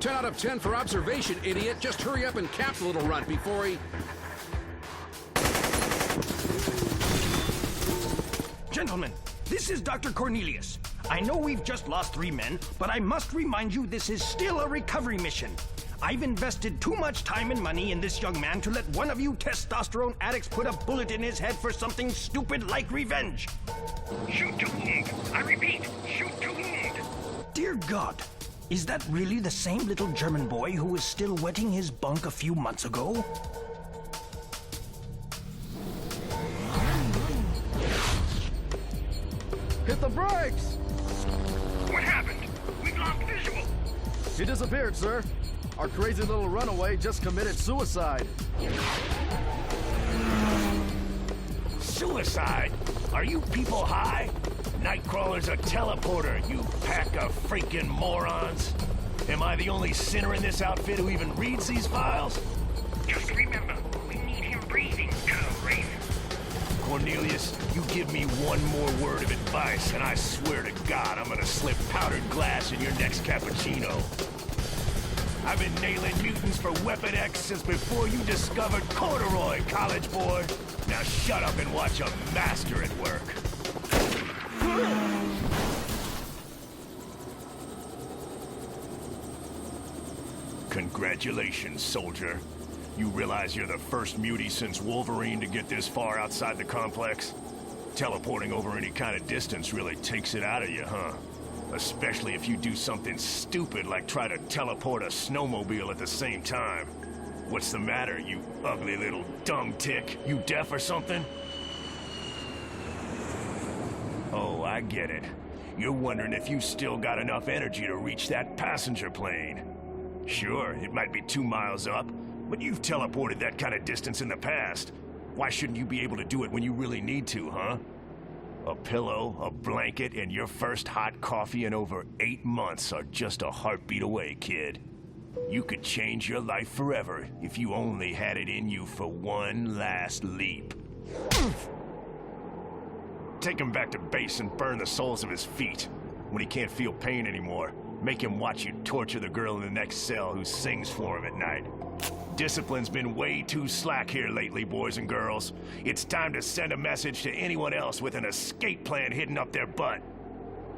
10 out of 10 for observation, idiot. Just hurry up and cap the little runt before he... Gentlemen, this is Dr. Cornelius. I know we've just lost 3 men, but I must remind you this is still a recovery mission. I've invested too much time and money in this young man to let one of you testosterone addicts put a bullet in his head for something stupid like revenge. Shoot to wound. I repeat, shoot to wound. Dear God, is that really the same little German boy who was still wetting his bunk a few months ago? Hit the brakes! What happened? We've lost visual. He disappeared, sir. Our crazy little runaway just committed suicide. Suicide? Are you people high? Nightcrawler's a teleporter, you pack of freaking morons. Am I the only sinner in this outfit who even reads these files? Just remember, we need him breathing, Colonel Wraith. Cornelius, you give me one more word of advice, and I swear to God I'm gonna slip powdered glass in your next cappuccino. I've been nailing mutants for Weapon X since before you discovered corduroy, college boy. Now shut up and watch a master at work. Congratulations, soldier. You realize you're the first mutie since Wolverine to get this far outside the complex? Teleporting over any kind of distance really takes it out of you, huh? Especially if you do something stupid like try to teleport a snowmobile at the same time. What's the matter, you ugly little dumb tick? You deaf or something? Oh, I get it. You're wondering if you still got enough energy to reach that passenger plane. Sure, it might be 2 miles up, but you've teleported that kind of distance in the past. Why shouldn't you be able to do it when you really need to, huh? A pillow, a blanket, and your first hot coffee in over 8 months are just a heartbeat away, kid. You could change your life forever if you only had it in you for one last leap. Take him back to base and burn the soles of his feet. When he can't feel pain anymore, make him watch you torture the girl in the next cell who sings for him at night. Discipline's been way too slack here lately, boys and girls. It's time to send a message to anyone else with an escape plan hidden up their butt.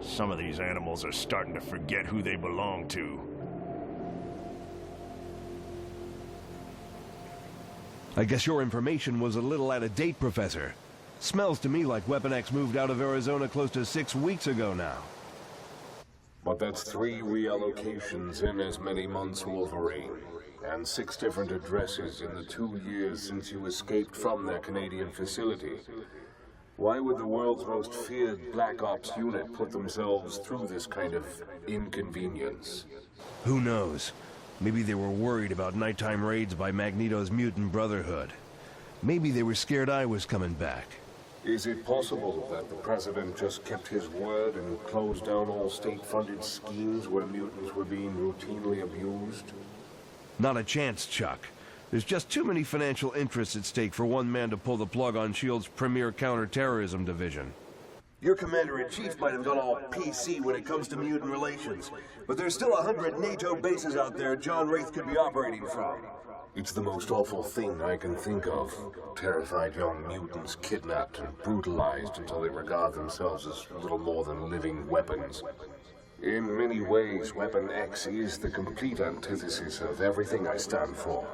Some of these animals are starting to forget who they belong to. I guess your information was a little out of date, Professor. Smells to me like Weapon X moved out of Arizona close to 6 weeks ago now. But that's 3 reallocations in as many months, Wolverine. And 6 different addresses in the 2 years since you escaped from their Canadian facility. Why would the world's most feared Black Ops unit put themselves through this kind of inconvenience? Who knows? Maybe they were worried about nighttime raids by Magneto's mutant brotherhood. Maybe they were scared I was coming back. Is it possible that the President just kept his word and closed down all state-funded schemes where mutants were being routinely abused? Not a chance, Chuck. There's just too many financial interests at stake for one man to pull the plug on S.H.I.E.L.D.'s premier counterterrorism division. Your Commander-in-Chief might have gone all PC when it comes to mutant relations, but there's still 100 NATO bases out there John Wraith could be operating from. It's the most awful thing I can think of. Terrified young mutants kidnapped and brutalized until they regard themselves as little more than living weapons. In many ways, Weapon X is the complete antithesis of everything I stand for.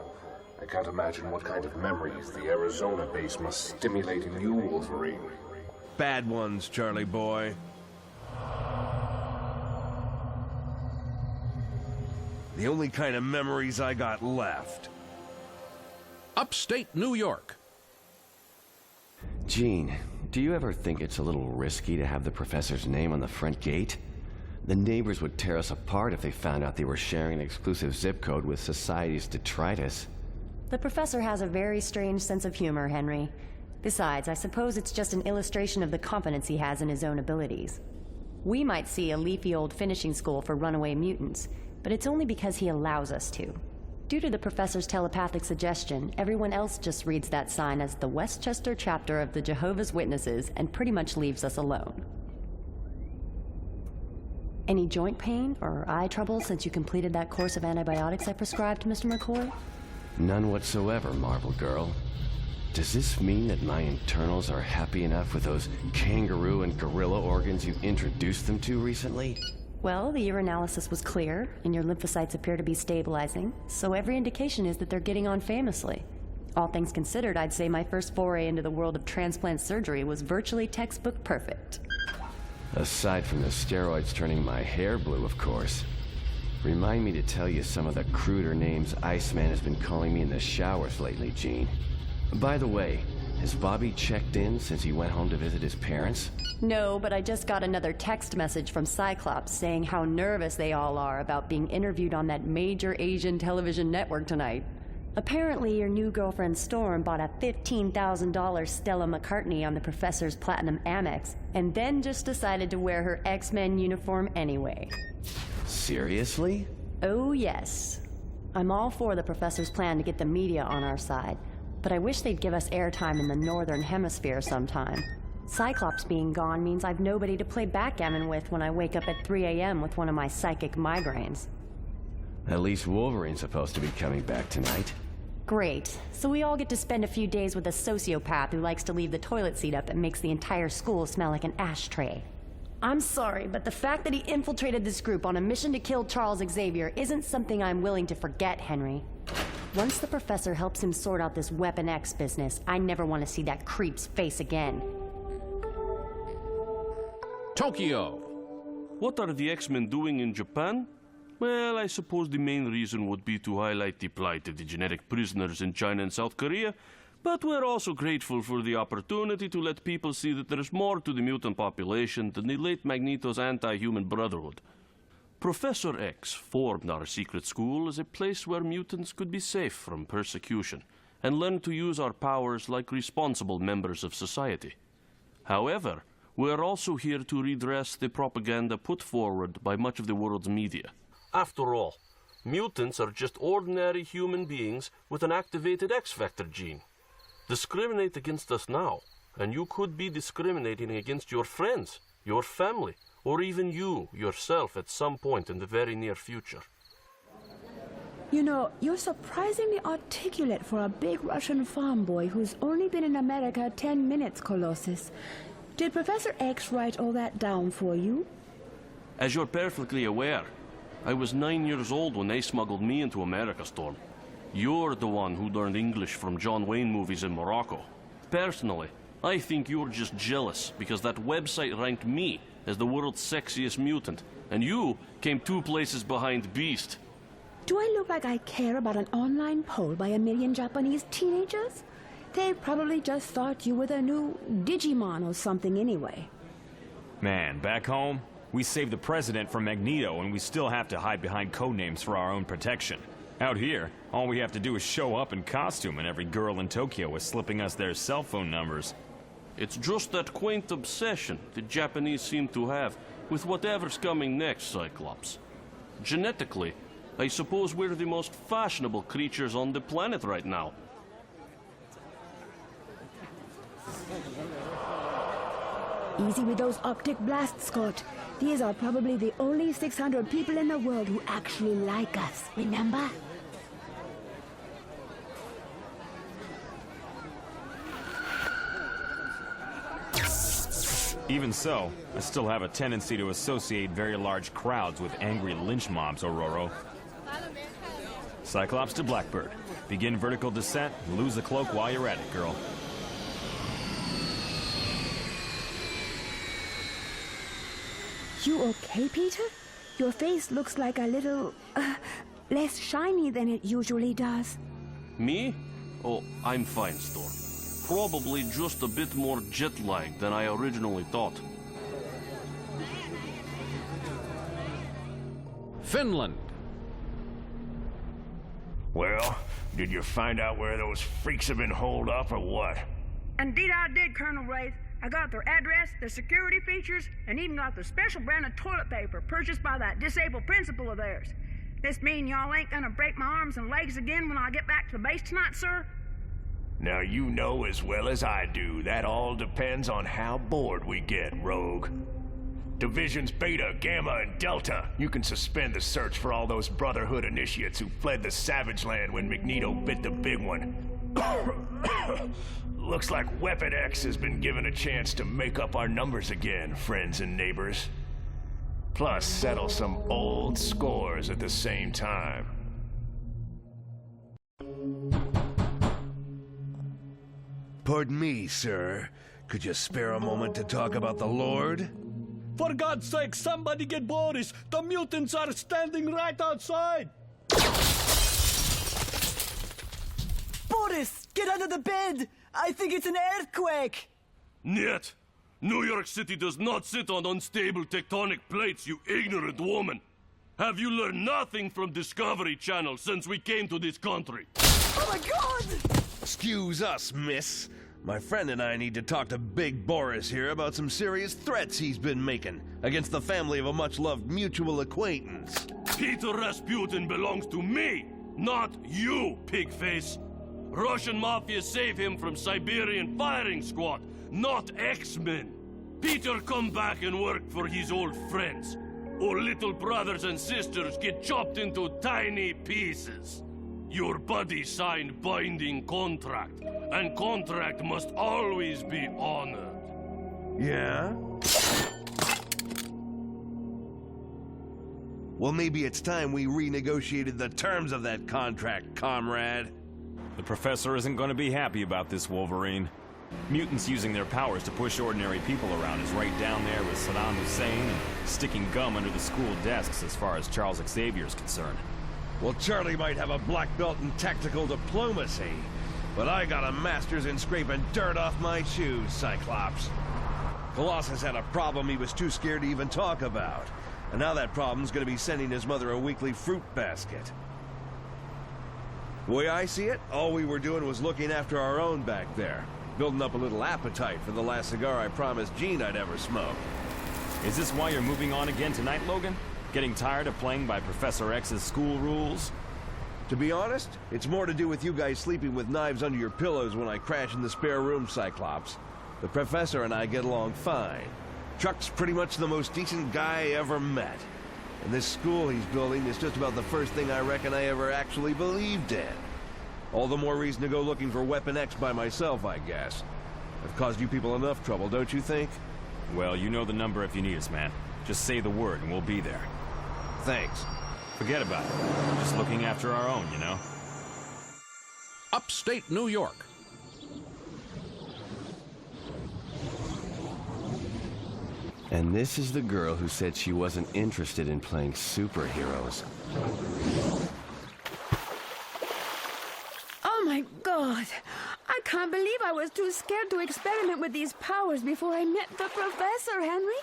I can't imagine what kind of memories the Arizona base must stimulate in you, Wolverine. Bad ones, Charlie boy. The only kind of memories I got left. Upstate New York. Gene, do you ever think it's a little risky to have the professor's name on the front gate? The neighbors would tear us apart if they found out they were sharing an exclusive zip code with society's detritus. The professor has a very strange sense of humor, Henry. Besides, I suppose it's just an illustration of the confidence he has in his own abilities. We might see a leafy old finishing school for runaway mutants, but it's only because he allows us to. Due to the professor's telepathic suggestion, everyone else just reads that sign as the Westchester chapter of the Jehovah's Witnesses and pretty much leaves us alone. Any joint pain or eye trouble since you completed that course of antibiotics I prescribed, Mr. McCoy? None whatsoever, Marble Girl. Does this mean that my internals are happy enough with those kangaroo and gorilla organs you introduced them to recently? Well, the urinalysis was clear, and your lymphocytes appear to be stabilizing, so every indication is that they're getting on famously. All things considered, I'd say my first foray into the world of transplant surgery was virtually textbook perfect. Aside from the steroids turning my hair blue, of course. Remind me to tell you some of the cruder names Iceman has been calling me in the showers lately, Jean. By the way, has Bobby checked in since he went home to visit his parents? No, but I just got another text message from Cyclops saying how nervous they all are about being interviewed on that major Asian television network tonight. Apparently, your new girlfriend Storm bought a $15,000 Stella McCartney on the Professor's Platinum Amex, and then just decided to wear her X-Men uniform anyway. Seriously? Oh, yes. I'm all for the Professor's plan to get the media on our side, but I wish they'd give us airtime in the Northern Hemisphere sometime. Cyclops being gone means I've nobody to play backgammon with when I wake up at 3 a.m. with one of my psychic migraines. At least Wolverine's supposed to be coming back tonight. Great. So we all get to spend a few days with a sociopath who likes to leave the toilet seat up and makes the entire school smell like an ashtray. I'm sorry, but the fact that he infiltrated this group on a mission to kill Charles Xavier isn't something I'm willing to forget, Henry. Once the Professor helps him sort out this Weapon X business, I never want to see that creep's face again. Tokyo. What are the X-Men doing in Japan? Well, I suppose the main reason would be to highlight the plight of the genetic prisoners in China and South Korea, but we're also grateful for the opportunity to let people see that there's more to the mutant population than the late Magneto's anti-human brotherhood. Professor X formed our secret school as a place where mutants could be safe from persecution and learn to use our powers like responsible members of society. However, we're also here to redress the propaganda put forward by much of the world's media. After all, mutants are just ordinary human beings with an activated X-Factor gene. Discriminate against us now, and you could be discriminating against your friends, your family, or even you, yourself, at some point in the very near future. You know, you're surprisingly articulate for a big Russian farm boy who's only been in America 10 minutes, Colossus. Did Professor X write all that down for you? As you're perfectly aware, I was 9 years old when they smuggled me into America, Storm. You're the one who learned English from John Wayne movies in Morocco. Personally, I think you're just jealous because that website ranked me as the world's sexiest mutant, and you came 2 places behind Beast. Do I look like I care about an online poll by 1 million Japanese teenagers? They probably just thought you were the new Digimon or something anyway. Man, back home, we saved the president from Magneto, and we still have to hide behind codenames for our own protection. Out here, all we have to do is show up in costume, and every girl in Tokyo is slipping us their cell phone numbers. It's just that quaint obsession the Japanese seem to have with whatever's coming next, Cyclops. Genetically, I suppose we're the most fashionable creatures on the planet right now. Easy with those optic blasts, Scott. These are probably the only 600 people in the world who actually like us, remember? Even so, I still have a tendency to associate very large crowds with angry lynch mobs, Ororo. Cyclops to Blackbird. Begin vertical descent, lose the cloak while you're at it, girl. You okay, Peter? Your face looks like a little, less shiny than it usually does. Me? Oh, I'm fine, Storm. Probably just a bit more jet-lagged than I originally thought. Finland. Well, did you find out where those freaks have been holed up or what? Indeed I did, Colonel Wraith. I got their address, their security features, and even got the special brand of toilet paper purchased by that disabled principal of theirs. This mean y'all ain't gonna break my arms and legs again when I get back to the base tonight, sir? Now you know as well as I do, that all depends on how bored we get, Rogue. Divisions Beta, Gamma, and Delta. You can suspend the search for all those Brotherhood initiates who fled the Savage Land when Magneto bit the big one. Looks like Weapon X has been given a chance to make up our numbers again, friends and neighbors. Plus, settle some old scores at the same time. Pardon me, sir. Could you spare a moment to talk about the Lord? For God's sake, somebody get Boris! The mutants are standing right outside! Boris, get under the bed! I think it's an earthquake! Niet! New York City does not sit on unstable tectonic plates, you ignorant woman! Have you learned nothing from Discovery Channel since we came to this country? Oh my God! Excuse us, miss. My friend and I need to talk to Big Boris here about some serious threats he's been making against the family of a much-loved mutual acquaintance. Peter Rasputin belongs to me, not you, pigface. Russian Mafia save him from Siberian firing squad, not X-Men. Peter come back and work for his old friends, or little brothers and sisters get chopped into tiny pieces. Your buddy signed binding contract, and contract must always be honored. Yeah? Well, maybe it's time we renegotiated the terms of that contract, comrade. The professor isn't going to be happy about this, Wolverine. Mutants using their powers to push ordinary people around is right down there with Saddam Hussein and sticking gum under the school desks as far as Charles Xavier is concerned. Well, Charlie might have a black belt in tactical diplomacy, but I got a master's in scraping dirt off my shoes, Cyclops. Colossus had a problem he was too scared to even talk about, and now that problem's gonna be sending his mother a weekly fruit basket. The way I see it, all we were doing was looking after our own back there, building up a little appetite for the last cigar I promised Jean I'd ever smoke. Is this why you're moving on again tonight, Logan? Getting tired of playing by Professor X's school rules? To be honest, it's more to do with you guys sleeping with knives under your pillows when I crash in the spare room, Cyclops. The Professor and I get along fine. Chuck's pretty much the most decent guy I ever met. And this school he's building is just about the first thing I reckon I ever actually believed in. All the more reason to go looking for Weapon X by myself, I guess. I've caused you people enough trouble, don't you think? Well, you know the number if you need us, man. Just say the word and we'll be there. Thanks. Forget about it. Just looking after our own, you know? Upstate New York. And this is the girl who said she wasn't interested in playing superheroes. Oh my God! I can't believe I was too scared to experiment with these powers before I met the professor, Henry.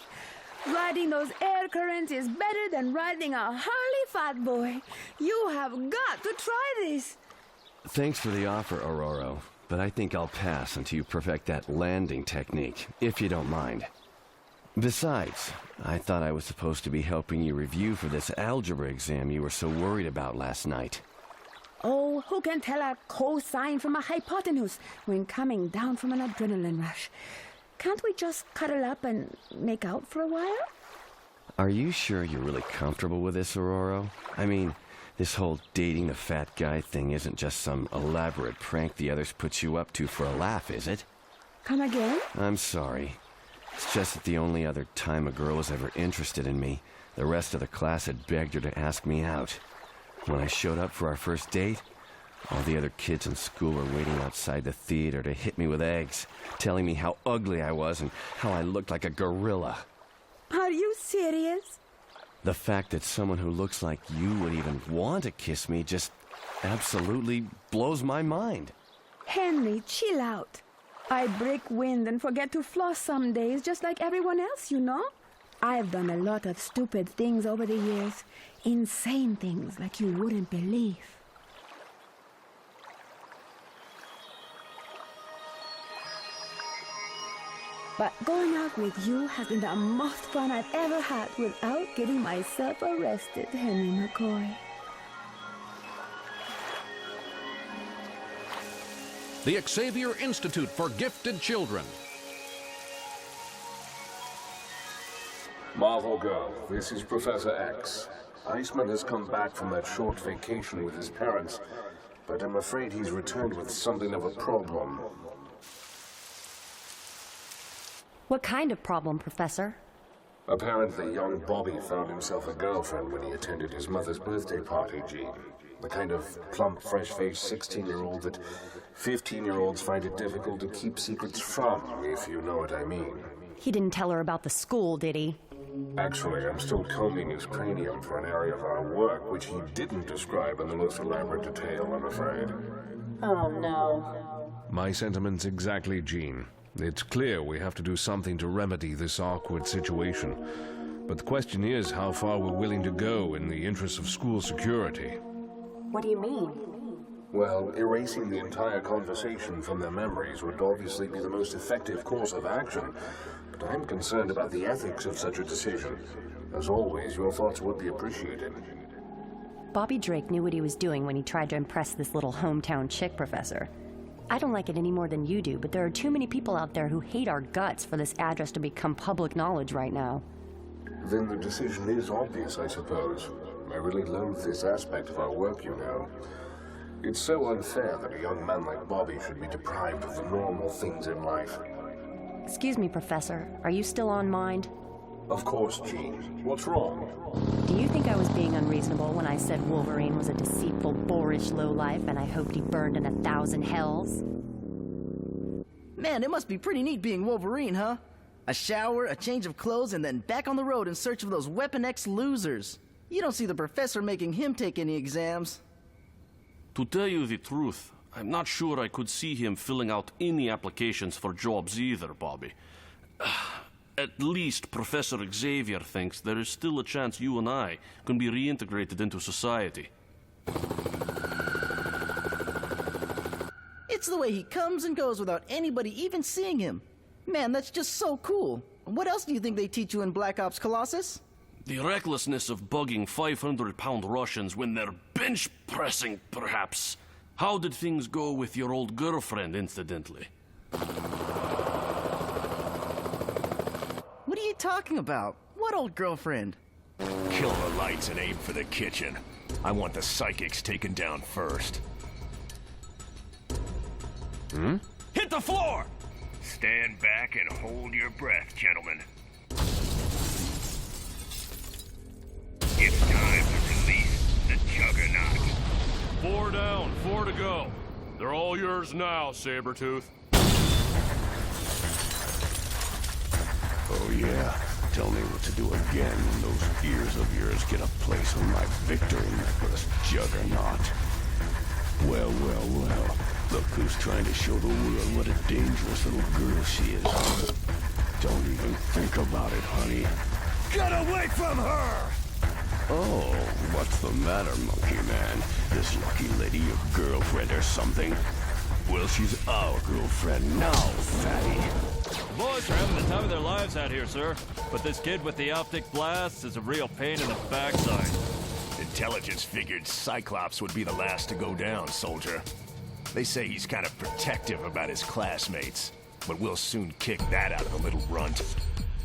Riding those air currents is better than riding a Harley, fat boy. You have got to try this. Thanks for the offer, Aurora, but I think I'll pass until you perfect that landing technique, if you don't mind. Besides, I thought I was supposed to be helping you review for this algebra exam you were so worried about last night. Oh, who can tell a cosine from a hypotenuse when coming down from an adrenaline rush? Can't we just cuddle up and make out for a while? Are you sure you're really comfortable with this, Aurora? I mean, this whole dating the fat guy thing isn't just some elaborate prank the others put you up to for a laugh, is it? Come again? I'm sorry. It's just that the only other time a girl was ever interested in me, the rest of the class had begged her to ask me out. When I showed up for our first date, all the other kids in school were waiting outside the theater to hit me with eggs, telling me how ugly I was and how I looked like a gorilla. Are you serious? The fact that someone who looks like you would even want to kiss me just absolutely blows my mind. Henry, chill out. I break wind and forget to floss some days just like everyone else, you know? I've done a lot of stupid things over the years. Insane things like you wouldn't believe. But going out with you has been the most fun I've ever had without getting myself arrested, Henry McCoy. The Xavier Institute for Gifted Children. Marvel Girl, this is Professor X. Iceman has come back from that short vacation with his parents, but I'm afraid he's returned with something of a problem. What kind of problem, Professor? Apparently, young Bobby found himself a girlfriend when he attended his mother's birthday party, Jean. The kind of plump, fresh-faced 16-year-old that 15-year-olds find it difficult to keep secrets from, if you know what I mean. He didn't tell her about the school, did he? Actually, I'm still combing his cranium for an area of our work which he didn't describe in the most elaborate detail, I'm afraid. Oh, no. My sentiments exactly, Jean. It's clear we have to do something to remedy this awkward situation. But the question is how far we're willing to go in the interest of school security. What do you mean? Well, erasing the entire conversation from their memories would obviously be the most effective course of action. But I'm concerned about the ethics of such a decision. As always, your thoughts would be appreciated. Bobby Drake knew what he was doing when he tried to impress this little hometown chick, Professor. I don't like it any more than you do, but there are too many people out there who hate our guts for this address to become public knowledge right now. Then the decision is obvious, I suppose. I really loathe this aspect of our work, you know. It's so unfair that a young man like Bobby should be deprived of the normal things in life. Excuse me, Professor. Are you still on mind? Of course, Jean. What's wrong? Do you think I was being unreasonable when I said Wolverine was a deceitful, boorish lowlife and I hoped he burned in 1,000 hells? Man, it must be pretty neat being Wolverine, huh? A shower, a change of clothes, and then back on the road in search of those Weapon X losers. You don't see the professor making him take any exams. To tell you the truth, I'm not sure I could see him filling out any applications for jobs either, Bobby. At least Professor Xavier thinks there is still a chance you and I can be reintegrated into society. It's the way he comes and goes without anybody even seeing him. Man, that's just so cool. What else do you think they teach you in Black Ops Colossus? The recklessness of bugging 500-pound Russians when they're bench-pressing, perhaps. How did things go with your old girlfriend, incidentally? What are you talking about? What old girlfriend? Kill the lights and aim for the kitchen. I want the psychics taken down first. Hit the floor! Stand back and hold your breath, gentlemen. It's time to release the Juggernaut. 4 down, 4 to go. They're all yours now, Sabretooth. Oh yeah, tell me what to do again when those ears of yours get a place on my victory necklace, Juggernaut. Well, well, well. Look who's trying to show the world what a dangerous little girl she is. Don't even think about it, honey. Get away from her! Oh, what's the matter, Monkey Man? This lucky lady your girlfriend or something? Well, she's our girlfriend now, fatty. The boys are having the time of their lives out here, sir. But this kid with the optic blasts is a real pain in the backside. Intelligence figured Cyclops would be the last to go down, soldier. They say he's kind of protective about his classmates, but we'll soon kick that out of the little runt.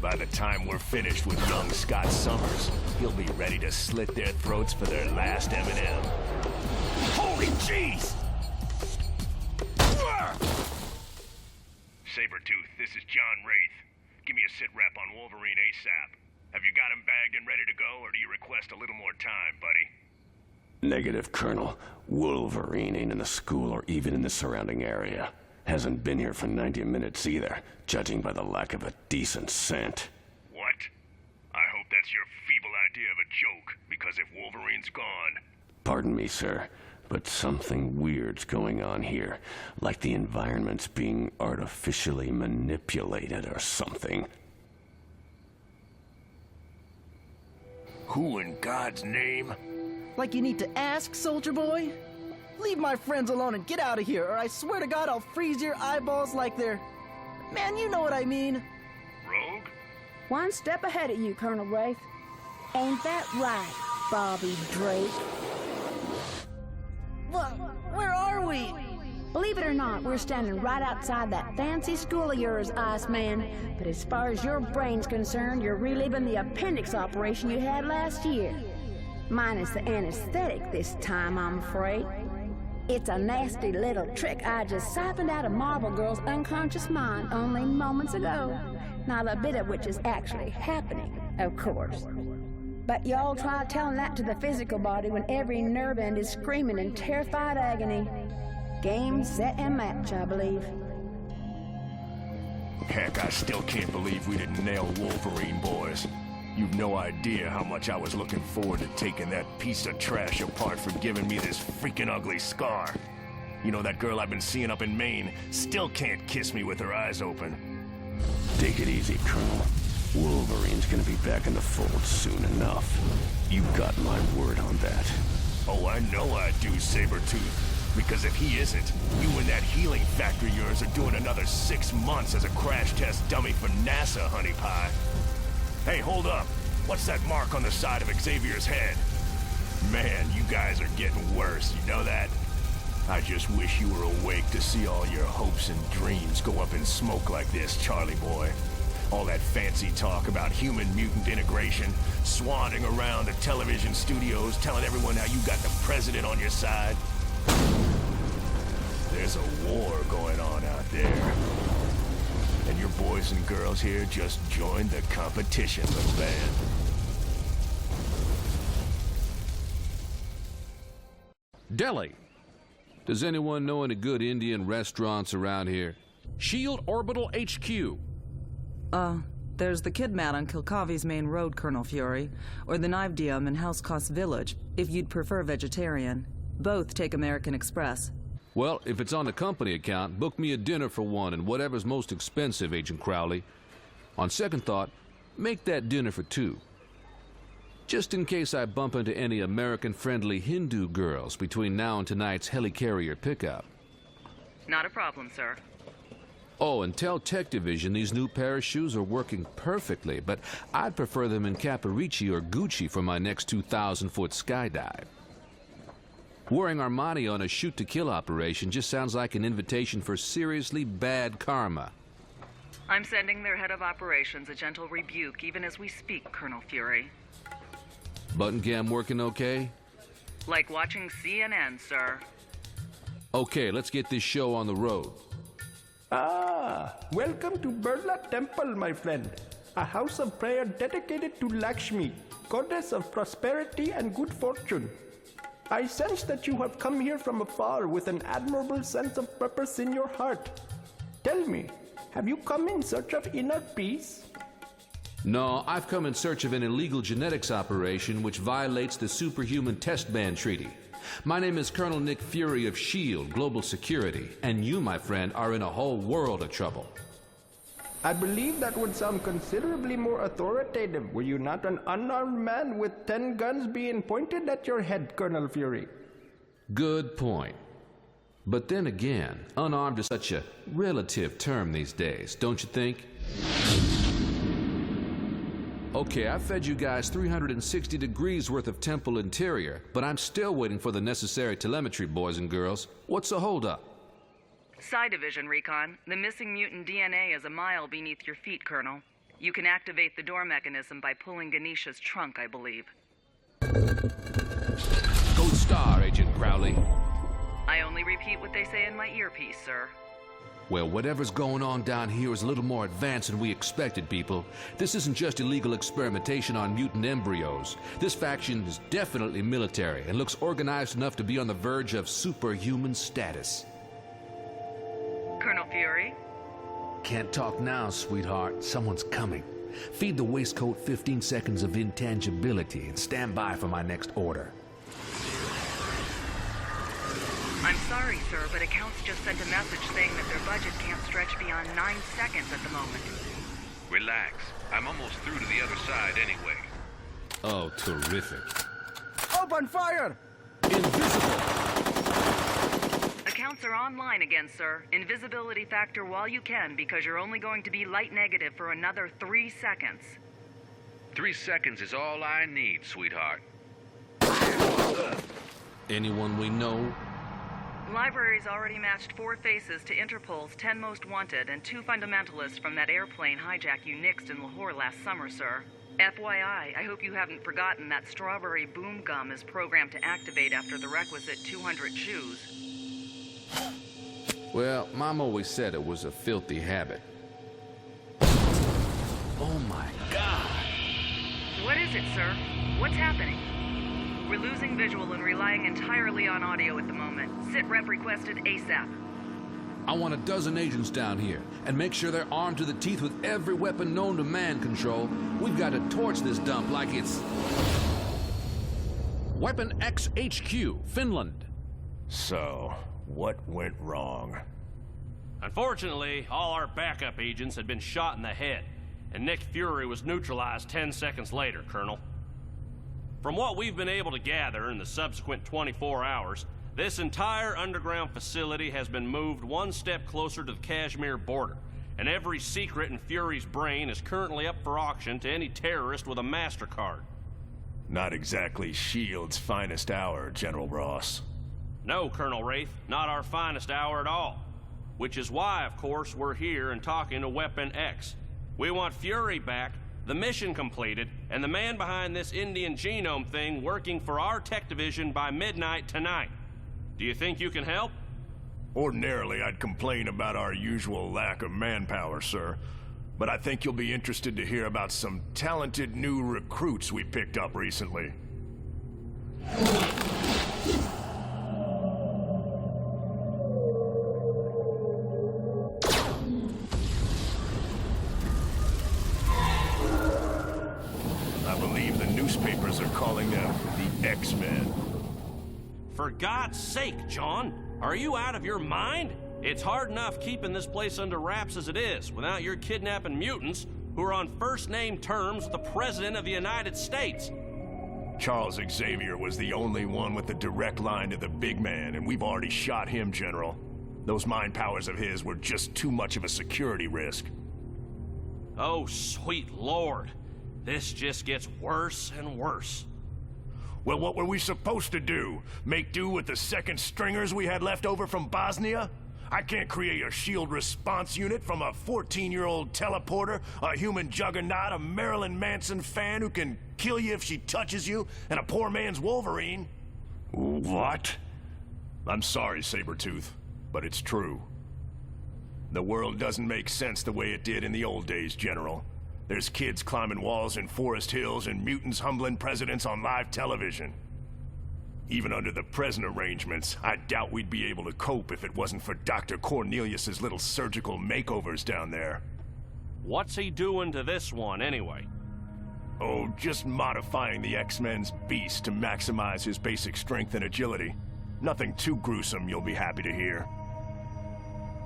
By the time we're finished with young Scott Summers, he'll be ready to slit their throats for their last M&M. Holy jeez! Sabretooth, this is John Wraith. Give me a sit rep on Wolverine ASAP. Have you got him bagged and ready to go, or do you request a little more time, buddy? Negative, Colonel. Wolverine ain't in the school or even in the surrounding area. Hasn't been here for 90 minutes either, judging by the lack of a decent scent. What? I hope that's your feeble idea of a joke, because if Wolverine's gone... Pardon me, sir, but something weird's going on here. Like the environment's being artificially manipulated or something. Who in God's name? Like you need to ask, soldier boy? Leave my friends alone and get out of here, or I swear to God I'll freeze your eyeballs like they're... Man, you know what I mean. Rogue? One step ahead of you, Colonel Wraith. Ain't that right, Bobby Drake? What? Where are we? Believe it or not, we're standing right outside that fancy school of yours, Iceman. But as far as your brain's concerned, you're reliving the appendix operation you had last year. Minus the anesthetic this time, I'm afraid. It's a nasty little trick I just siphoned out of Marble Girl's unconscious mind only moments ago. Not a bit of which is actually happening, of course. But y'all try telling that to the physical body when every nerve end is screaming in terrified agony. Game, set, and match, I believe. Heck, I still can't believe we didn't nail Wolverine, boys. You've no idea how much I was looking forward to taking that piece of trash apart for giving me this freaking ugly scar. You know, that girl I've been seeing up in Maine still can't kiss me with her eyes open. Take it easy, Colonel. Wolverine's gonna be back in the fold soon enough. You got my word on that. Oh, I know I do, Sabretooth. Because if he isn't, you and that healing factory of yours are doing another 6 months as a crash test dummy for NASA, honey pie. Hey, hold up. What's that mark on the side of Xavier's head? Man, you guys are getting worse, you know that? I just wish you were awake to see all your hopes and dreams go up in smoke like this, Charlie boy. All that fancy talk about human-mutant integration, swanning around the television studios telling everyone how you got the president on your side. There's a war going on out there. And your boys and girls here just joined the competition, little man. Delhi. Does anyone know any good Indian restaurants around here? Shield Orbital HQ. There's the Kid Mat on Kilkavi's main road, Colonel Fury, or the Knive Diem in Housecost Village, if you'd prefer vegetarian. Both take American Express. Well, if it's on the company account, book me a dinner for one and whatever's most expensive, Agent Crowley. On second thought, make that dinner for two. Just in case I bump into any American-friendly Hindu girls between now and tonight's helicarrier pickup. Not a problem, sir. Oh, and tell Tech Division these new pair of shoes are working perfectly, but I'd prefer them in Caparici or Gucci for my next 2,000-foot skydive. Wearing Armani on a shoot-to-kill operation just sounds like an invitation for seriously bad karma. I'm sending their head of operations a gentle rebuke even as we speak, Colonel Fury. Button cam working okay? Like watching CNN, sir. Okay, let's get this show on the road. Ah, welcome to Birla Temple, my friend. A house of prayer dedicated to Lakshmi, goddess of prosperity and good fortune. I sense that you have come here from afar with an admirable sense of purpose in your heart. Tell me, have you come in search of inner peace? No, I've come in search of an illegal genetics operation which violates the Superhuman Test Ban Treaty. My name is Colonel Nick Fury of S.H.I.E.L.D. Global Security, and you, my friend, are in a whole world of trouble. I believe that would sound considerably more authoritative were you not an unarmed man with 10 guns being pointed at your head, Colonel Fury. Good point. But then again, unarmed is such a relative term these days, don't you think? Okay, I fed you guys 360 degrees worth of temple interior, but I'm still waiting for the necessary telemetry, boys and girls. What's the holdup? Psi Division, Recon. The missing mutant DNA is a mile beneath your feet, Colonel. You can activate the door mechanism by pulling Ganesha's trunk, I believe. Gold Star, Agent Crowley. I only repeat what they say in my earpiece, sir. Well, whatever's going on down here is a little more advanced than we expected, people. This isn't just illegal experimentation on mutant embryos. This faction is definitely military and looks organized enough to be on the verge of superhuman status. Colonel Fury? Can't talk now, sweetheart. Someone's coming. Feed the waistcoat 15 seconds of intangibility and stand by for my next order. I'm sorry, sir, but accounts just sent a message saying that their budget can't stretch beyond 9 seconds at the moment. Relax. I'm almost through to the other side anyway. Oh, terrific. Open fire! Invisible! Accounts are online again, sir. Invisibility factor while you can, because you're only going to be light negative for another 3 seconds. 3 seconds is all I need, sweetheart. Anyone we know? Library's already matched 4 faces to Interpol's 10 most wanted and 2 fundamentalists from that airplane hijack you nixed in Lahore last summer, sir. FYI, I hope you haven't forgotten that strawberry boom gum is programmed to activate after the requisite 200 chews. Well, Mom always said it was a filthy habit. Oh my God! What is it, sir? What's happening? We're losing visual and relying entirely on audio at the moment. Sit rep requested ASAP. I want a dozen agents down here, and make sure they're armed to the teeth with every weapon known to man control. We've got to torch this dump like it's... Weapon X HQ, Finland. So, what went wrong? Unfortunately, all our backup agents had been shot in the head, and Nick Fury was neutralized 10 seconds later, Colonel. From what we've been able to gather in the subsequent 24 hours, this entire underground facility has been moved one step closer to the Kashmir border, and every secret in Fury's brain is currently up for auction to any terrorist with a MasterCard. Not exactly S.H.I.E.L.D.'s finest hour, General Ross. No, Colonel Wraith, not our finest hour at all. Which is why, of course, we're here and talking to Weapon X. We want Fury back, the mission completed, and the man behind this Indian genome thing working for our tech division by midnight tonight. Do you think you can help? Ordinarily, I'd complain about our usual lack of manpower, sir. But I think you'll be interested to hear about some talented new recruits we picked up recently. I believe the newspapers are calling them the X-Men. For God's sake, John, are you out of your mind? It's hard enough keeping this place under wraps as it is, without your kidnapping mutants who are on first-name terms with the President of the United States. Charles Xavier was the only one with a direct line to the big man, and we've already shot him, General. Those mind powers of his were just too much of a security risk. Oh, sweet Lord. This just gets worse and worse. Well, what were we supposed to do? Make do with the second stringers we had left over from Bosnia? I can't create a S.H.I.E.L.D. response unit from a 14-year-old teleporter, a human juggernaut, a Marilyn Manson fan who can kill you if she touches you, and a poor man's Wolverine. What? I'm sorry, Sabretooth, but it's true. The world doesn't make sense the way it did in the old days, General. There's kids climbing walls in Forest Hills and mutants humbling presidents on live television. Even under the present arrangements, I doubt we'd be able to cope if it wasn't for Dr. Cornelius's little surgical makeovers down there. What's he doing to this one, anyway? Oh, just modifying the X-Men's beast to maximize his basic strength and agility. Nothing too gruesome, you'll be happy to hear.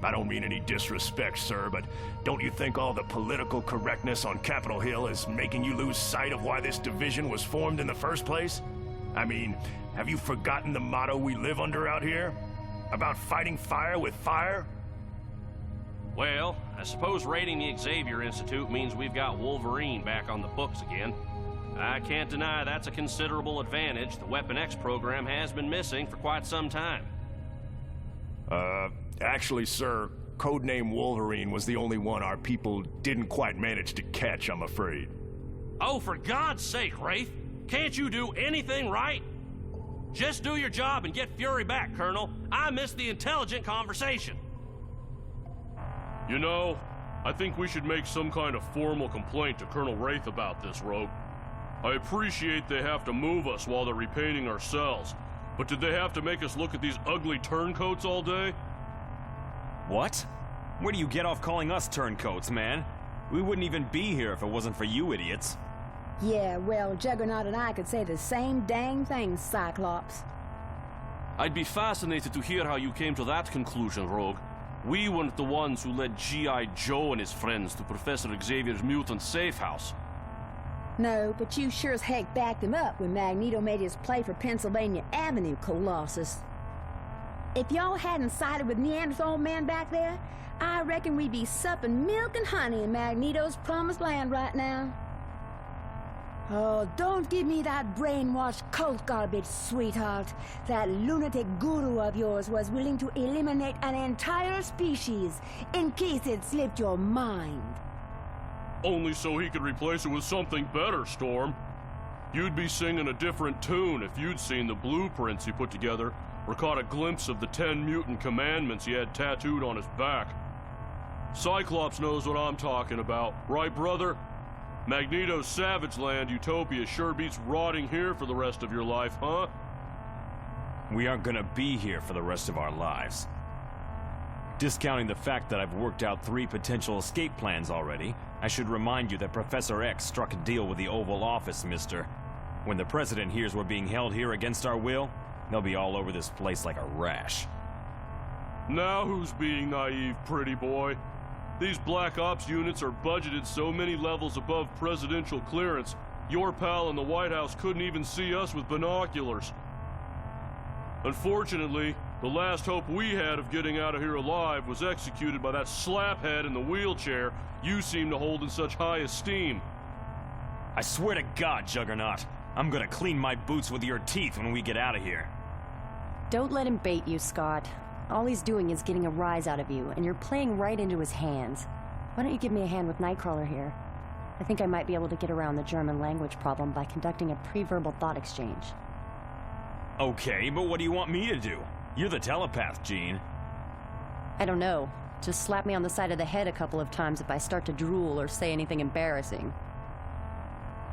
I don't mean any disrespect, sir, but don't you think all the political correctness on Capitol Hill is making you lose sight of why this division was formed in the first place? I mean, have you forgotten the motto we live under out here? About fighting fire with fire? Well, I suppose raiding the Xavier Institute means we've got Wolverine back on the books again. I can't deny that's a considerable advantage the Weapon X program has been missing for quite some time. Actually, sir, codename Wolverine was the only one our people didn't quite manage to catch, I'm afraid. Oh, for God's sake, Wraith! Can't you do anything right? Just do your job and get Fury back, Colonel. I missed the intelligent conversation. You know, I think we should make some kind of formal complaint to Colonel Wraith about this, Rogue. I appreciate they have to move us while they're repainting our cells, but did they have to make us look at these ugly turncoats all day? What? Where do you get off calling us turncoats, man? We wouldn't even be here if it wasn't for you idiots. Yeah, well, Juggernaut and I could say the same dang thing, Cyclops. I'd be fascinated to hear how you came to that conclusion, Rogue. We weren't the ones who led G.I. Joe and his friends to Professor Xavier's mutant safe house. No, but you sure as heck backed him up when Magneto made his play for Pennsylvania Avenue, Colossus. If y'all hadn't sided with Neanderthal man back there, I reckon we'd be supping milk and honey in Magneto's promised land right now. Oh, don't give me that brainwashed cult garbage, sweetheart. That lunatic guru of yours was willing to eliminate an entire species in case it slipped your mind. Only so he could replace it with something better, Storm. You'd be singing a different tune if you'd seen the blueprints he put together or caught a glimpse of the 10 mutant commandments he had tattooed on his back. Cyclops knows what I'm talking about, right, brother? Magneto's Savage Land utopia sure beats rotting here for the rest of your life, huh? We aren't gonna be here for the rest of our lives. Discounting the fact that I've worked out 3 potential escape plans already, I should remind you that Professor X struck a deal with the Oval Office, mister. When the President hears we're being held here against our will, they'll be all over this place like a rash. Now who's being naive, pretty boy? These Black Ops units are budgeted so many levels above presidential clearance, your pal in the White House couldn't even see us with binoculars. Unfortunately, the last hope we had of getting out of here alive was executed by that slaphead in the wheelchair you seem to hold in such high esteem. I swear to God, Juggernaut, I'm gonna clean my boots with your teeth when we get out of here. Don't let him bait you, Scott. All he's doing is getting a rise out of you, and you're playing right into his hands. Why don't you give me a hand with Nightcrawler here? I think I might be able to get around the German language problem by conducting a pre-verbal thought exchange. Okay, but what do you want me to do? You're the telepath, Jean. I don't know. Just slap me on the side of the head a couple of times if I start to drool or say anything embarrassing.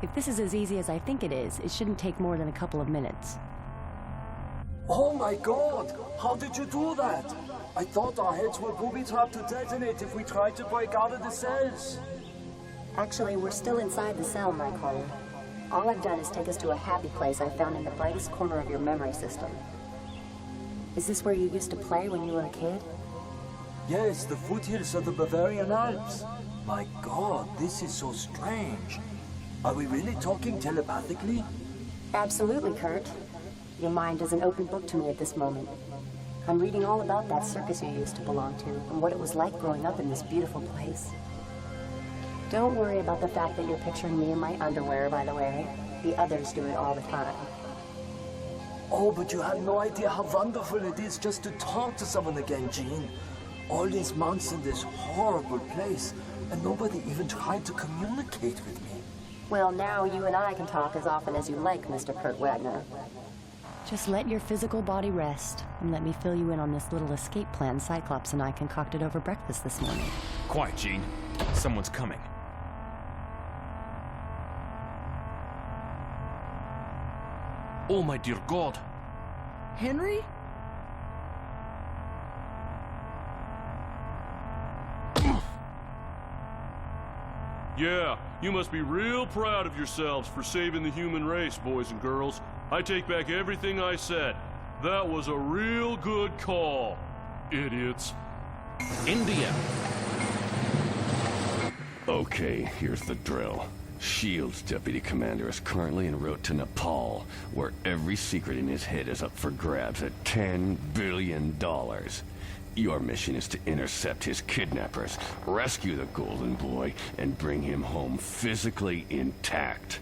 If this is as easy as I think it is, it shouldn't take more than a couple of minutes. Oh my God! How did you do that? I thought our heads were booby-trapped to detonate if we tried to break out of the cells. Actually, we're still inside the cell, Nightcrawler. All I've done is take us to a happy place I found in the brightest corner of your memory system. Is this where you used to play when you were a kid? Yes, the foothills of the Bavarian Alps. My God, this is so strange. Are we really talking telepathically? Absolutely, Kurt. Your mind is an open book to me at this moment. I'm reading all about that circus you used to belong to and what it was like growing up in this beautiful place. Don't worry about the fact that you're picturing me in my underwear, by the way. The others do it all the time. Oh, but you have no idea how wonderful it is just to talk to someone again, Jean. All these months in this horrible place, and nobody even tried to communicate with me. Well, now you and I can talk as often as you like, Mr. Kurt Wagner. Just let your physical body rest, and let me fill you in on this little escape plan Cyclops and I concocted over breakfast this morning. Quiet, Jean. Someone's coming. Oh, my dear God. Henry? Yeah, you must be real proud of yourselves for saving the human race, boys and girls. I take back everything I said. That was a real good call, idiots. India. Okay, here's the drill. SHIELD's deputy commander is currently en route to Nepal, where every secret in his head is up for grabs at $10 billion. Your mission is to intercept his kidnappers, rescue the Golden Boy, and bring him home physically intact.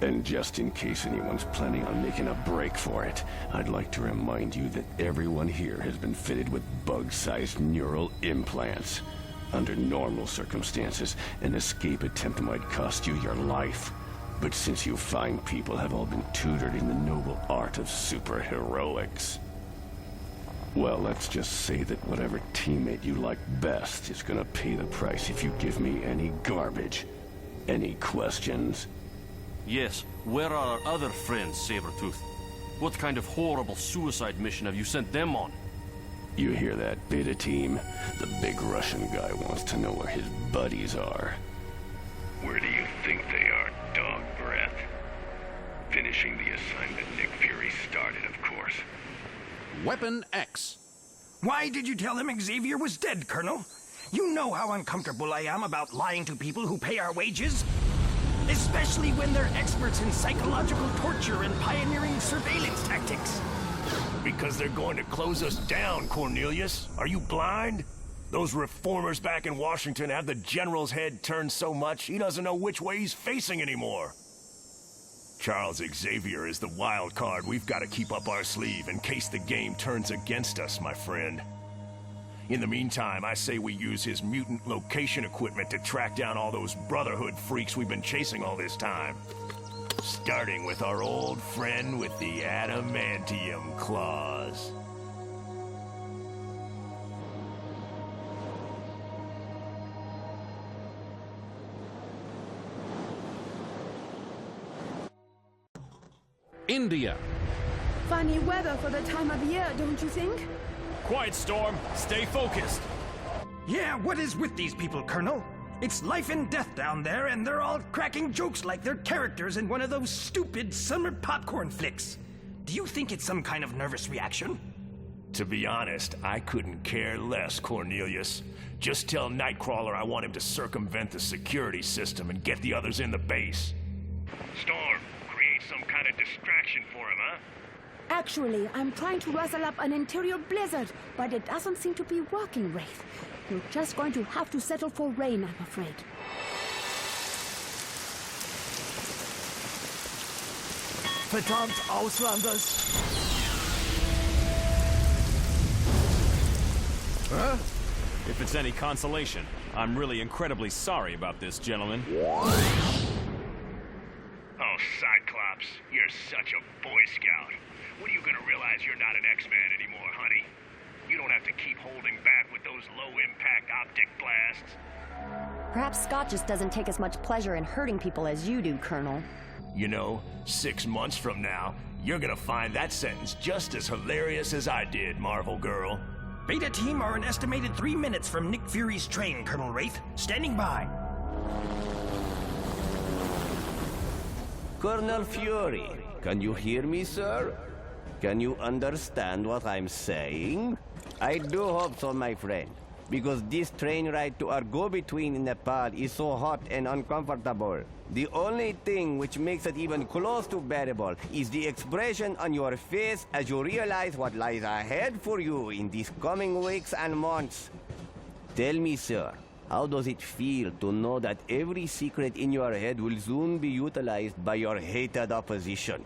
And just in case anyone's planning on making a break for it, I'd like to remind you that everyone here has been fitted with bug-sized neural implants. Under normal circumstances, an escape attempt might cost you your life. But since you fine people have all been tutored in the noble art of superheroics, well, let's just say that whatever teammate you like best is gonna pay the price if you give me any garbage. Any questions? Yes, where are our other friends, Sabretooth? What kind of horrible suicide mission have you sent them on? You hear that, Beta Team? The big Russian guy wants to know where his buddies are. Where do you think they are, dog breath? Finishing the assignment Nick Fury started, of course. Weapon X. Why did you tell them Xavier was dead, Colonel? You know how uncomfortable I am about lying to people who pay our wages. Especially when they're experts in psychological torture and pioneering surveillance tactics. Because they're going to close us down, Cornelius. Are you blind? Those reformers back in Washington have the general's head turned so much he doesn't know which way he's facing anymore. Charles Xavier is the wild card we've got to keep up our sleeve in case the game turns against us, my friend. In the meantime, I say we use his mutant location equipment to track down all those Brotherhood freaks we've been chasing all this time. Starting with our old friend with the adamantium claws. India. Funny weather for the time of year, don't you think? Quiet, Storm. Stay focused. Yeah, what is with these people, Colonel? It's life and death down there, and they're all cracking jokes like they're characters in one of those stupid summer popcorn flicks. Do you think it's some kind of nervous reaction? To be honest, I couldn't care less, Cornelius. Just tell Nightcrawler I want him to circumvent the security system and get the others in the base. Storm, create some kind of distraction for him, huh? Actually, I'm trying to rustle up an interior blizzard, but it doesn't seem to be working, Wraith. You're just going to have to settle for rain, I'm afraid. Verdammt, Auslanders! Huh? If it's any consolation, I'm really incredibly sorry about this, gentlemen. Oh, Cyclops, you're such a Boy Scout. When are you gonna realize you're not an X-Man anymore, honey? You don't have to keep holding back with those low-impact optic blasts. Perhaps Scott just doesn't take as much pleasure in hurting people as you do, Colonel. You know, 6 months from now, you're gonna find that sentence just as hilarious as I did, Marvel Girl. Beta team are an estimated 3 minutes from Nick Fury's train, Colonel Wraith. Standing by. Colonel Fury, can you hear me, sir? Can you understand what I'm saying? I do hope so, my friend, because this train ride to our go-between in Nepal is so hot and uncomfortable. The only thing which makes it even close to bearable is the expression on your face as you realize what lies ahead for you in these coming weeks and months. Tell me, sir, how does it feel to know that every secret in your head will soon be utilized by your hated opposition?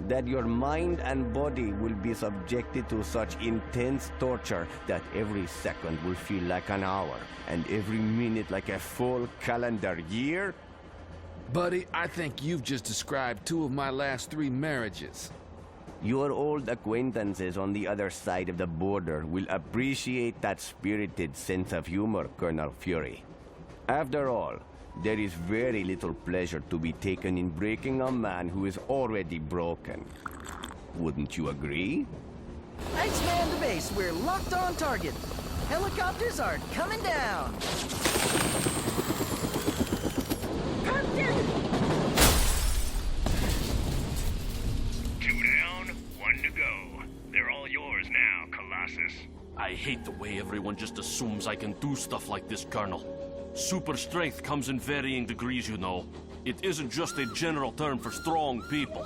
That your mind and body will be subjected to such intense torture that every second will feel like an hour and every minute like a full calendar year? Buddy, I think you've just described 2 of my last 3 marriages. Your old acquaintances on the other side of the border will appreciate that spirited sense of humor, Colonel Fury. After all, there is very little pleasure to be taken in breaking a man who is already broken. Wouldn't you agree? X-Man to base, we're locked on target. Helicopters are coming down. Two down, 1 to go. They're all yours now, Colossus. I hate the way everyone just assumes I can do stuff like this, Colonel. Super strength comes in varying degrees, you know. It isn't just a general term for strong people.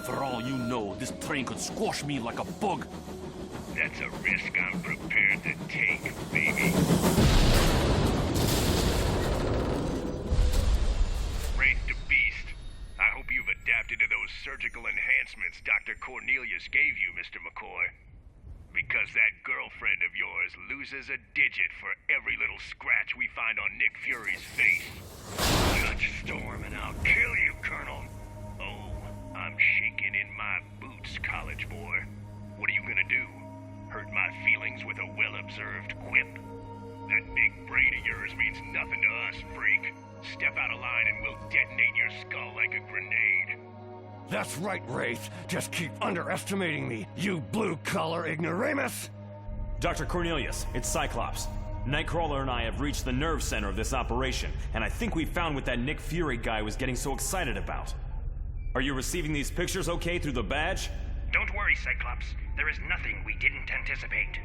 For all you know, this train could squash me like a bug. That's a risk I'm prepared to take, baby. Wraith to Beast, I hope you've adapted to those surgical enhancements Dr. Cornelius gave you, Mr. McCoy. Because that girlfriend of yours loses a digit for every little scratch we find on Nick Fury's face. Touch Storm and I'll kill you, Colonel. Oh, I'm shaking in my boots, college boy. What are you gonna do? Hurt my feelings with a well-observed quip? That big brain of yours means nothing to us, freak. Step out of line and we'll detonate your skull like a grenade. That's right, Wraith. Just keep underestimating me, you blue-collar ignoramus! Dr. Cornelius, it's Cyclops. Nightcrawler and I have reached the nerve center of this operation, and I think we found what that Nick Fury guy was getting so excited about. Are you receiving these pictures okay through the badge? Don't worry, Cyclops. There is nothing we didn't anticipate.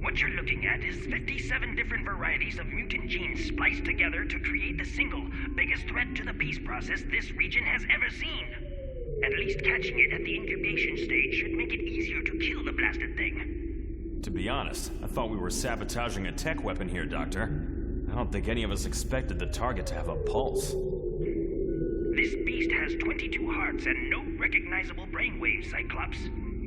What you're looking at is 57 different varieties of mutant genes spliced together to create the single biggest threat to the peace process this region has ever seen. At least catching it at the incubation stage should make it easier to kill the blasted thing. To be honest, I thought we were sabotaging a tech weapon here, Doctor. I don't think any of us expected the target to have a pulse. This beast has 22 hearts and no recognizable brainwaves, Cyclops.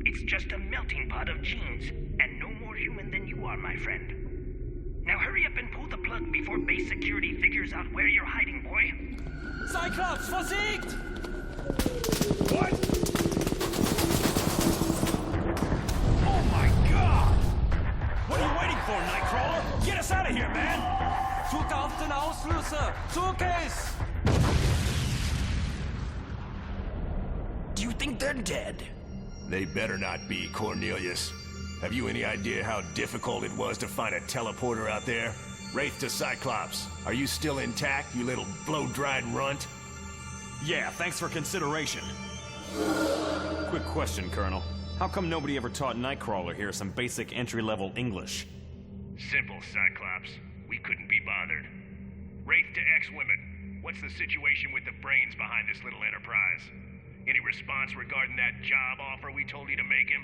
It's just a melting pot of genes, and no more human than you are, my friend. Now hurry up and pull the plug before base security figures out where you're hiding, boy. Cyclops, Vorsicht! What? Oh my God! What are you waiting for, Nightcrawler? Get us out of here, man! Drück auf den Auslöser! Zurückgeh's! Do you think they're dead? They better not be, Cornelius. Have you any idea how difficult it was to find a teleporter out there? Wraith to Cyclops, are you still intact, you little blow-dried runt? Yeah, thanks for consideration. Quick question, Colonel. How come nobody ever taught Nightcrawler here some basic entry-level English? Simple, Cyclops. We couldn't be bothered. Wraith to X-Women. What's the situation with the brains behind this little enterprise? Any response regarding that job offer we told you to make him?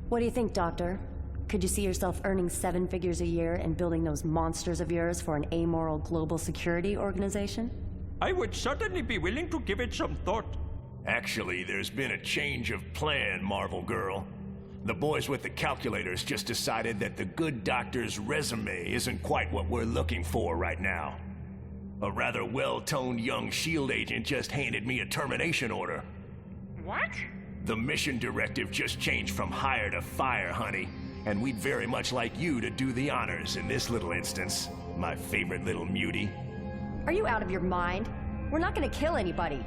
What do you think, Doctor? Could you see yourself earning 7 figures a year and building those monsters of yours for an amoral global security organization? I would certainly be willing to give it some thought. Actually, there's been a change of plan, Marvel Girl. The boys with the calculators just decided that the good doctor's resume isn't quite what we're looking for right now. A rather well-toned young S.H.I.E.L.D. agent just handed me a termination order. What? The mission directive just changed from hire to fire, honey. And we'd very much like you to do the honors in this little instance, my favorite little mutie. Are you out of your mind? We're not gonna kill anybody.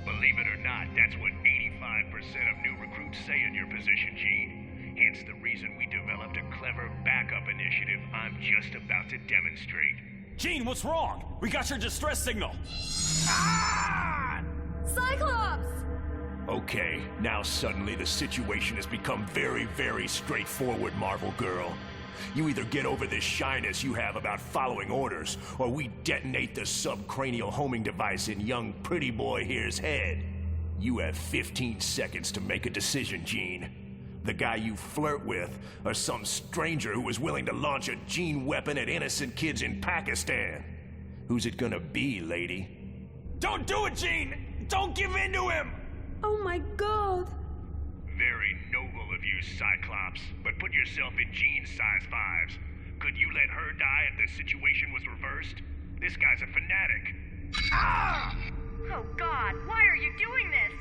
Believe it or not, that's what 85% of new recruits say in your position, Gene. Hence the reason we developed a clever backup initiative I'm just about to demonstrate. Gene, what's wrong? We got your distress signal. Cyclops! Okay, now suddenly the situation has become very, very straightforward, Marvel Girl. You either get over this shyness you have about following orders, or we detonate the subcranial homing device in young pretty boy here's head. You have 15 seconds to make a decision, Gene. The guy you flirt with, or some stranger who is willing to launch a gene weapon at innocent kids in Pakistan? Who's it gonna be, lady? Don't do it, Gene! Don't give in to him! Oh my God! Very noble of you, Cyclops, but put yourself in Jean's size 5s. Could you let her die if the situation was reversed? This guy's a fanatic. Ah! Oh God, why are you doing this?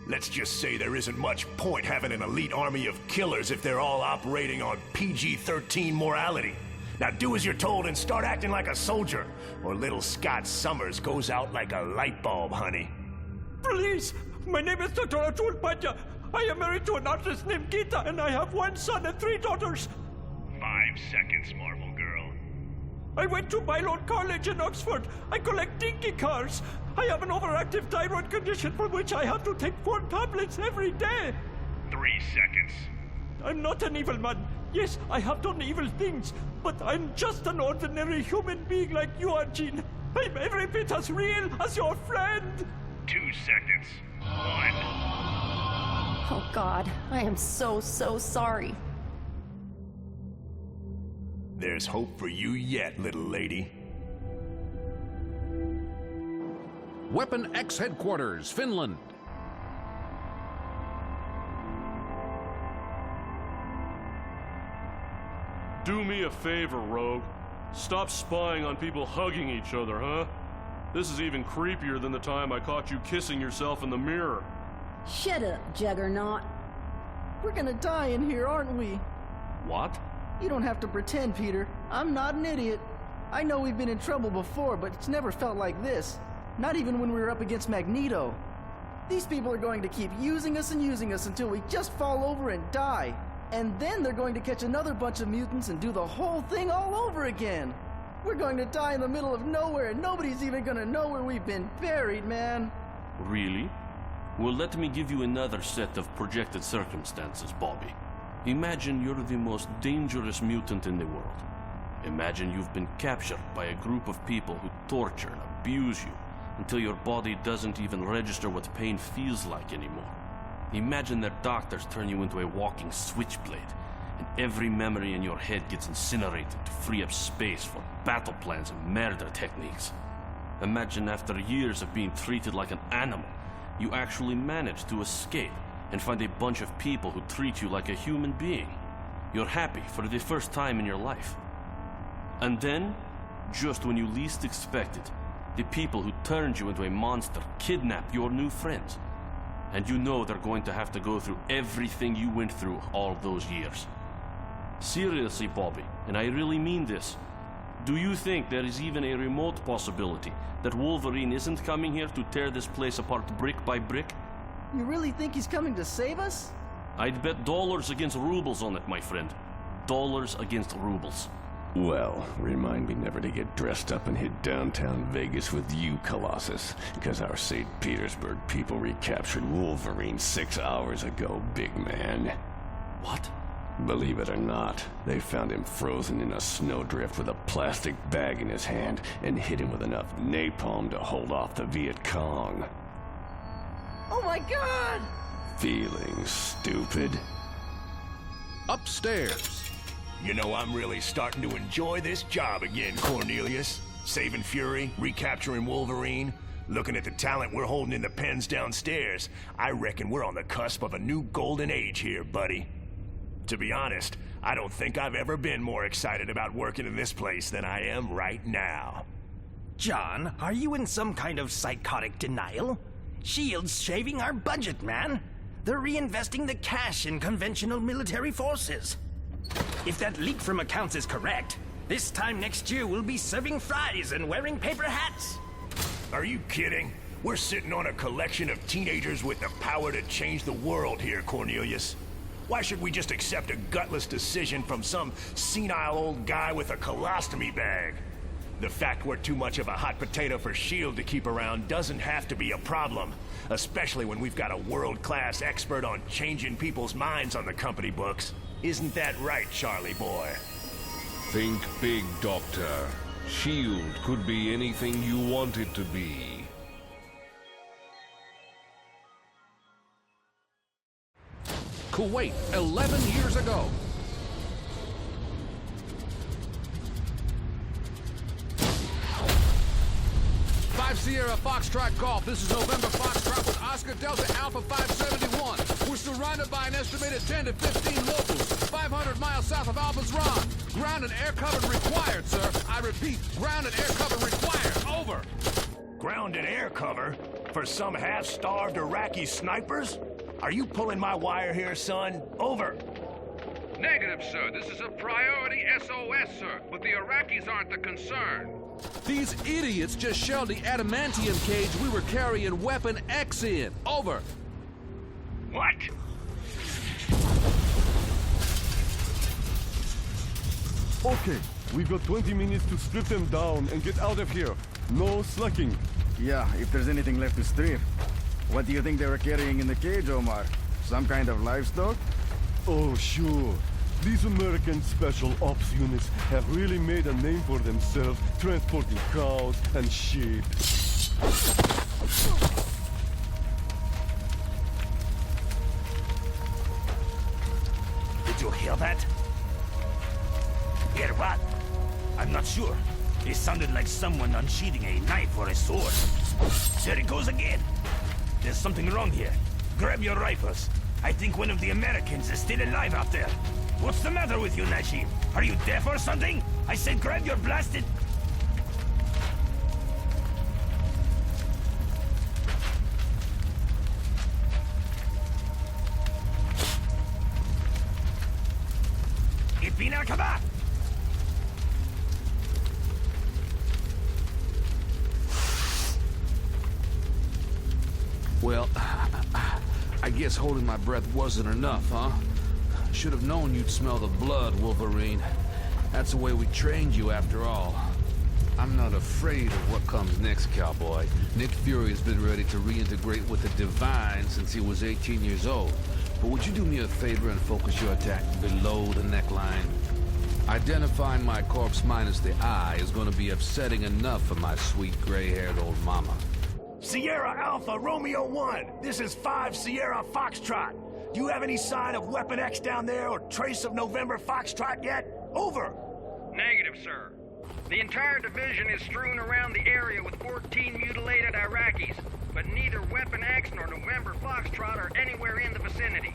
Let's just say there isn't much point having an elite army of killers if they're all operating on PG-13 morality. Now do as you're told and start acting like a soldier, or little Scott Summers goes out like a light bulb, honey. Please, my name is Dr. Atul Pandya. I am married to an artist named Gita, and I have 1 son and 3 daughters. 5 seconds, Marvel Girl. I went to Mylord College in Oxford. I collect dinky cars. I have an overactive thyroid condition for which I have to take 4 tablets every day. 3 seconds. I'm not an evil man. Yes, I have done evil things, but I'm just an ordinary human being like you are, Gene. I'm every bit as real as your friend. 2 seconds. 1. Oh God, I am so sorry. There's hope for you yet, little lady. Weapon X Headquarters, Finland. Do me a favor, Rogue. Stop spying on people hugging each other, huh? This is even creepier than the time I caught you kissing yourself in the mirror. Shut up, Juggernaut. We're gonna die in here, aren't we? What? You don't have to pretend, Peter. I'm not an idiot. I know we've been in trouble before, but it's never felt like this. Not even when we were up against Magneto. These people are going to keep using us and using us until we just fall over and die. And then they're going to catch another bunch of mutants and do the whole thing all over again. We're going to die in the middle of nowhere and nobody's even gonna know where we've been buried, man. Really? Well, let me give you another set of projected circumstances, Bobby. Imagine you're the most dangerous mutant in the world. Imagine you've been captured by a group of people who torture and abuse you until your body doesn't even register what pain feels like anymore. Imagine that doctors turn you into a walking switchblade, and every memory in your head gets incinerated to free up space for battle plans and murder techniques. Imagine after years of being treated like an animal, you actually manage to escape and find a bunch of people who treat you like a human being. You're happy for the first time in your life. And then, just when you least expect it, the people who turned you into a monster kidnap your new friends. And you know they're going to have to go through everything you went through all those years. Seriously, Bobby, and I really mean this. Do you think there is even a remote possibility that Wolverine isn't coming here to tear this place apart brick by brick? You really think he's coming to save us? I'd bet dollars against rubles on it, my friend. Dollars against rubles. Well, remind me never to get dressed up and hit downtown Vegas with you, Colossus, because our St. Petersburg people recaptured Wolverine 6 hours ago, big man. What? Believe it or not, they found him frozen in a snowdrift with a plastic bag in his hand and hit him with enough napalm to hold off the Viet Cong. Oh my God! Feeling stupid? Upstairs. You know, I'm really starting to enjoy this job again, Cornelius. Saving Fury, recapturing Wolverine, looking at the talent we're holding in the pens downstairs. I reckon we're on the cusp of a new golden age here, buddy. To be honest, I don't think I've ever been more excited about working in this place than I am right now. John, are you in some kind of psychotic denial? S.H.I.E.L.D's shaving our budget, man. They're reinvesting the cash in conventional military forces. If that leak from accounts is correct, this time next year we'll be serving fries and wearing paper hats. Are you kidding? We're sitting on a collection of teenagers with the power to change the world here, Cornelius. Why should we just accept a gutless decision from some senile old guy with a colostomy bag? The fact we're too much of a hot potato for S.H.I.E.L.D. to keep around doesn't have to be a problem, especially when we've got a world-class expert on changing people's minds on the company books. Isn't that right, Charlie boy? Think big, Doctor. S.H.I.E.L.D. could be anything you want it to be. Kuwait, 11 years ago. Five Sierra Foxtrot Golf. This is November Foxtrot with Oscar Delta Alpha 571. We're surrounded by an estimated 10 to 15 locals, 500 miles south of Alpha's Run. Ground and air cover required, sir. I repeat, ground and air cover required. Over. Ground and air cover? For some half-starved Iraqi snipers? Are you pulling my wire here, son? Over. Negative, sir. This is a priority SOS, sir. But the Iraqis aren't the concern. These idiots just shelled the adamantium cage we were carrying Weapon X in. Over. What? Okay, we've got 20 minutes to strip them down and get out of here. No slacking. Yeah, if there's anything left to strip. What do you think they were carrying in the cage, Omar? Some kind of livestock? Oh, sure. These American special ops units have really made a name for themselves, transporting cows and sheep. Did you hear that? Hear what? I'm not sure. It sounded like someone unsheathing a knife or a sword. There it goes again. There's something wrong here. Grab your rifles. I think one of the Americans is still alive out there. What's the matter with you, Najim? Are you deaf or something? I said grab your blasted... Ipin al-Kaba! Well, I guess holding my breath wasn't enough, huh? Should have known you'd smell the blood, Wolverine. That's the way we trained you, after all. I'm not afraid of what comes next, cowboy. Nick Fury has been ready to reintegrate with the Divine since he was 18 years old. But would you do me a favor and focus your attack below the neckline? Identifying my corpse minus the eye is going to be upsetting enough for my sweet gray-haired old mama. Sierra Alpha Romeo 1, this is 5 Sierra Foxtrot. Do you have any sign of Weapon X down there or trace of November Foxtrot yet? Over. Negative, sir. The entire division is strewn around the area with 14 mutilated Iraqis, but neither Weapon X nor November Foxtrot are anywhere in the vicinity.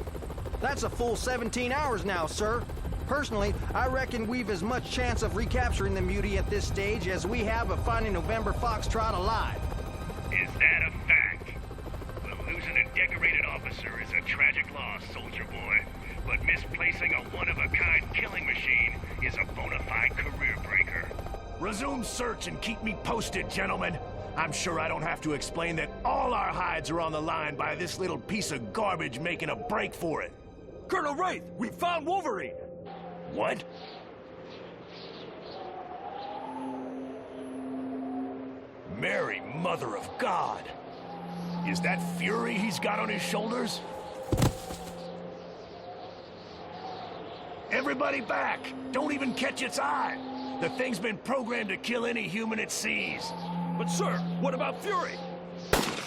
That's a full 17 hours now, sir. Personally, I reckon we've as much chance of recapturing the mutie at this stage as we have of finding November Foxtrot alive. Is that a fact? Well, losing a decorated officer is a tragic loss, soldier boy. But misplacing a one-of-a-kind killing machine is a bona fide career breaker. Resume search and keep me posted, gentlemen. I'm sure I don't have to explain that all our hides are on the line by this little piece of garbage making a break for it. Colonel Wraith, we found Wolverine! What? Mary, Mother of God! Is that Fury he's got on his shoulders? Everybody back! Don't even catch its eye! The thing's been programmed to kill any human it sees. But sir, what about Fury?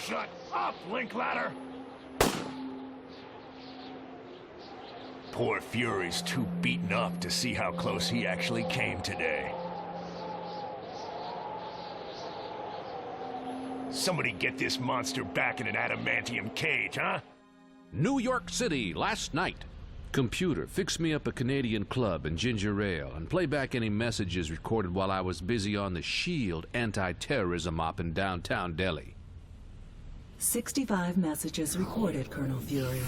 Shut up, Linklater! Poor Fury's too beaten up to see how close he actually came today. Somebody get this monster back in an adamantium cage, huh? New York City, last night. Computer, fix me up a Canadian club and ginger ale, and play back any messages recorded while I was busy on the SHIELD anti-terrorism op in downtown Delhi. 65 messages recorded, Colonel Fury.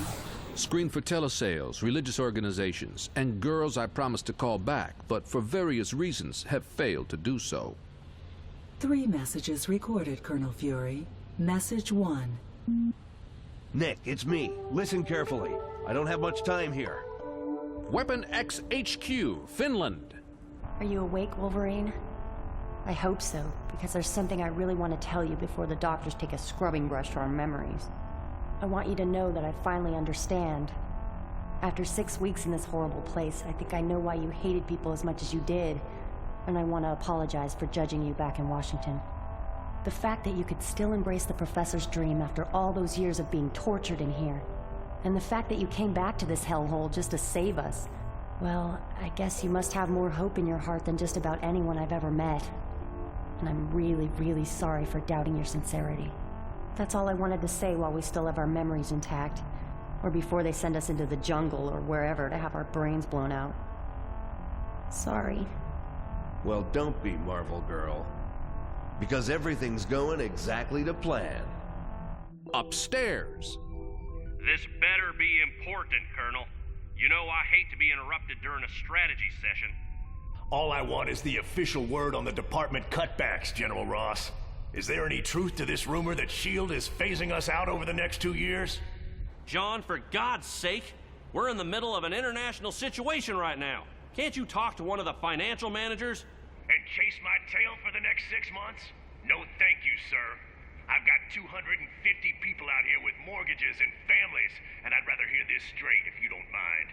Screen for telesales, religious organizations, and girls I promised to call back, but for various reasons have failed to do so. 3 messages recorded, Colonel Fury. Message 1. Nick, it's me. Listen carefully. I don't have much time here. Weapon X HQ, Finland. Are you awake, Wolverine? I hope so, because there's something I really want to tell you before the doctors take a scrubbing brush to our memories. I want you to know that I finally understand. After 6 weeks in this horrible place, I think I know why you hated people as much as you did, and I want to apologize for judging you back in Washington. The fact that you could still embrace the Professor's dream after all those years of being tortured in here, and the fact that you came back to this hellhole just to save us, well, I guess you must have more hope in your heart than just about anyone I've ever met. And I'm really, really sorry for doubting your sincerity. That's all I wanted to say while we still have our memories intact, or before they send us into the jungle or wherever to have our brains blown out. Sorry. Well, don't be, Marvel Girl. Because everything's going exactly to plan. Upstairs. This better be important, Colonel. You know I hate to be interrupted during a strategy session. All I want is the official word on the department cutbacks, General Ross. Is there any truth to this rumor that S.H.I.E.L.D. is phasing us out over the next 2 years? John, for God's sake, we're in the middle of an international situation right now. Can't you talk to one of the financial managers? And chase my tail for the next 6 months? No thank you, sir. I've got 250 people out here with mortgages and families, and I'd rather hear this straight if you don't mind.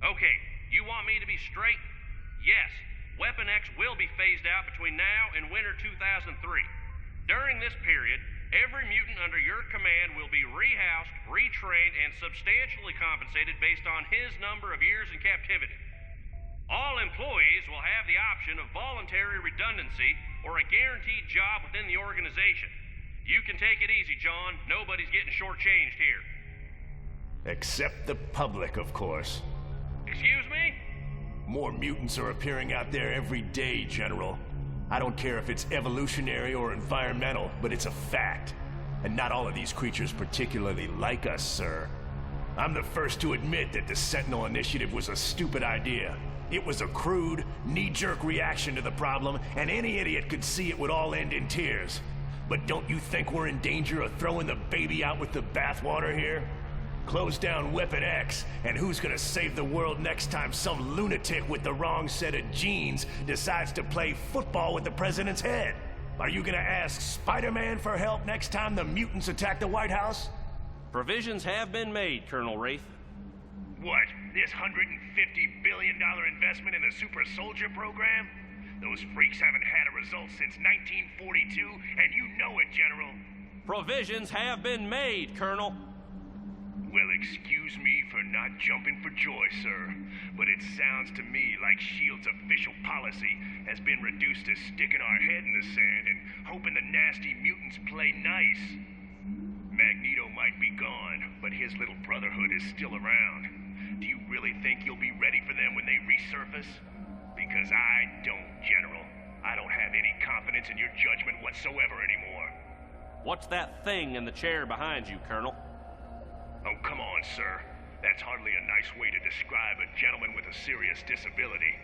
Okay, you want me to be straight? Yes, Weapon X will be phased out between now and winter 2003. During this period, every mutant under your command will be rehoused, retrained, and substantially compensated based on his number of years in captivity. All employees will have the option of voluntary redundancy or a guaranteed job within the organization. You can take it easy, John. Nobody's getting shortchanged here. Except the public, of course. Excuse me? More mutants are appearing out there every day, General. I don't care if it's evolutionary or environmental, but it's a fact. And not all of these creatures particularly like us, sir. I'm the first to admit that the Sentinel Initiative was a stupid idea. It was a crude, knee-jerk reaction to the problem, and any idiot could see it would all end in tears. But don't you think we're in danger of throwing the baby out with the bathwater here? Close down Weapon X, and who's gonna save the world next time some lunatic with the wrong set of genes decides to play football with the president's head? Are you gonna ask Spider-Man for help next time the mutants attack the White House? Provisions have been made, Colonel Wraith. What? This $150 billion investment in the Super Soldier program? Those freaks haven't had a result since 1942, and you know it, General. Provisions have been made, Colonel. Well, excuse me for not jumping for joy, sir, but it sounds to me like S.H.I.E.L.D.'s official policy has been reduced to sticking our head in the sand and hoping the nasty mutants play nice. Magneto might be gone, but his little brotherhood is still around. Do you really think you'll be ready for them when they resurface? Because I don't, General. I don't have any confidence in your judgment whatsoever anymore. What's that thing in the chair behind you, Colonel? Oh, come on, sir. That's hardly a nice way to describe a gentleman with a serious disability.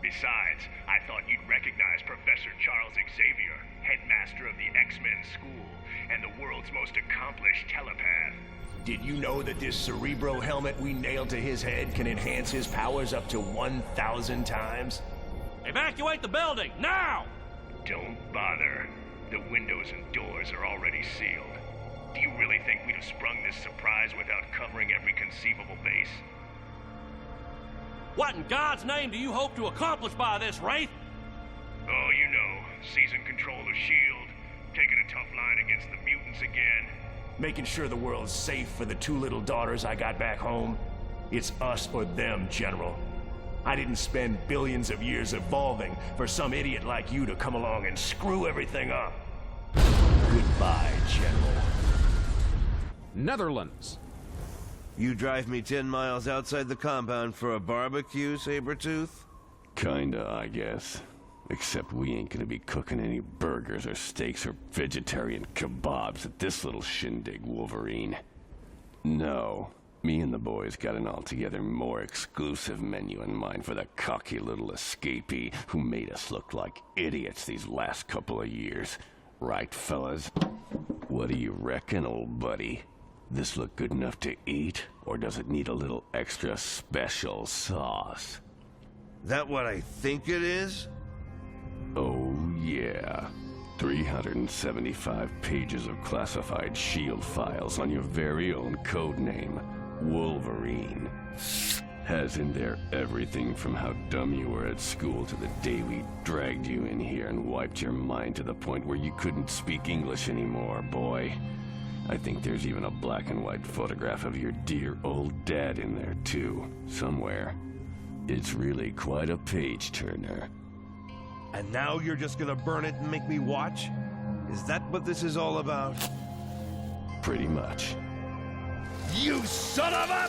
Besides, I thought you'd recognize Professor Charles Xavier, headmaster of the X-Men school, and the world's most accomplished telepath. Did you know that this Cerebro helmet we nailed to his head can enhance his powers up to 1,000 times? Evacuate the building, now! Don't bother. The windows and doors are already sealed. Do you really think we'd have sprung this surprise without covering every conceivable base? What in God's name do you hope to accomplish by this, Wraith? Oh, you know, seizing control of S.H.I.E.L.D., taking a tough line against the mutants again. Making sure the world's safe for the 2 little daughters I got back home. It's us or them, General. I didn't spend billions of years evolving for some idiot like you to come along and screw everything up. Goodbye, General. Netherlands. You drive me 10 miles outside the compound for a barbecue, Sabretooth? Kinda, I guess. Except we ain't gonna be cooking any burgers or steaks or vegetarian kebabs at this little shindig, Wolverine. No. Me and the boys got an altogether more exclusive menu in mind for the cocky little escapee who made us look like idiots these last couple of years. Right, fellas? What do you reckon, old buddy? This look good enough to eat, or does it need a little extra special sauce? That what I think it is? Oh, yeah. 375 pages of classified S.H.I.E.L.D. files on your very own codename, Wolverine. Has in there everything from how dumb you were at school to the day we dragged you in here and wiped your mind to the point where you couldn't speak English anymore, boy. I think there's even a black and white photograph of your dear old dad in there, too, somewhere. It's really quite a page-turner. And now you're just gonna burn it and make me watch? Is that what this is all about? Pretty much. You son of a...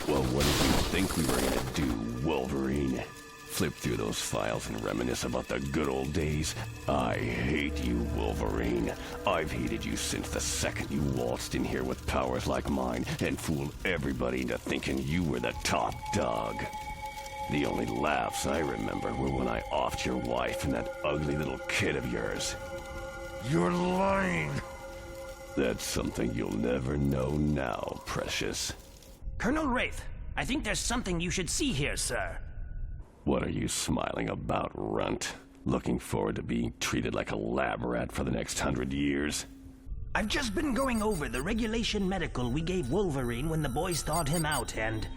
Well, what did you think we were gonna do, Wolverine? Flip through those files and reminisce about the good old days? I hate you, Wolverine. I've hated you since the second you waltzed in here with powers like mine and fooled everybody into thinking you were the top dog. The only laughs I remember were when I offed your wife and that ugly little kid of yours. You're lying. That's something you'll never know now, precious. Colonel Wraith, I think there's something you should see here, sir. What are you smiling about, runt? Looking forward to being treated like a lab rat for the next 100 years? I've just been going over the regulation medical we gave Wolverine when the boys thawed him out, and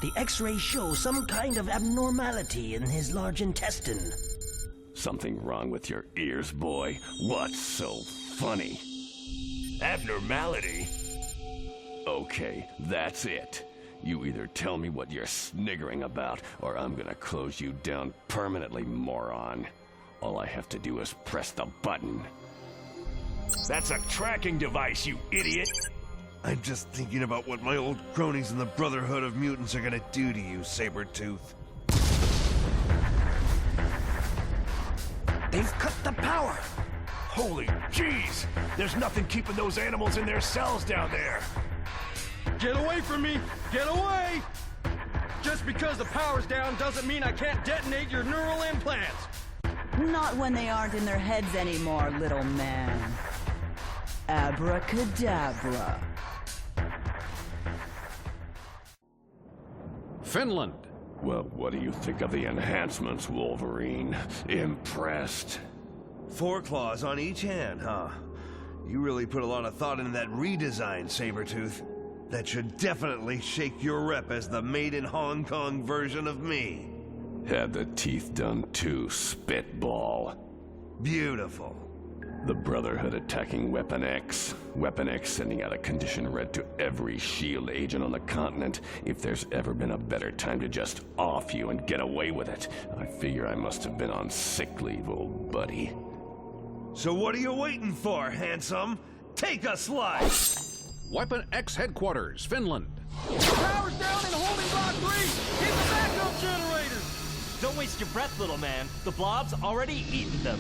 the X-rays show some kind of abnormality in his large intestine. Something wrong with your ears, boy? What's so funny? Abnormality? Okay, that's it. You either tell me what you're sniggering about, or I'm gonna close you down permanently, moron. All I have to do is press the button. That's a tracking device, you idiot! I'm just thinking about what my old cronies in the Brotherhood of Mutants are gonna do to you, Sabretooth. They've cut the power! Holy jeez! There's nothing keeping those animals in their cells down there! Get away from me! Get away! Just because the power's down doesn't mean I can't detonate your neural implants! Not when they aren't in their heads anymore, little man. Abracadabra. Finland. Well, what do you think of the enhancements, Wolverine? Impressed? 4 claws on each hand, huh? You really put a lot of thought into that redesign, Sabretooth. That should definitely shake your rep as the made-in-Hong Kong version of me. Had the teeth done too, spitball. Beautiful. The Brotherhood attacking Weapon X. Weapon X sending out a condition red to every SHIELD agent on the continent. If there's ever been a better time to just off you and get away with it, I figure I must have been on sick leave, old buddy. So what are you waiting for, handsome? Take a slice! Weapon X headquarters, Finland. Power's down in holding block 3! Get the backup generators! Don't waste your breath, little man. The blob's already eaten them.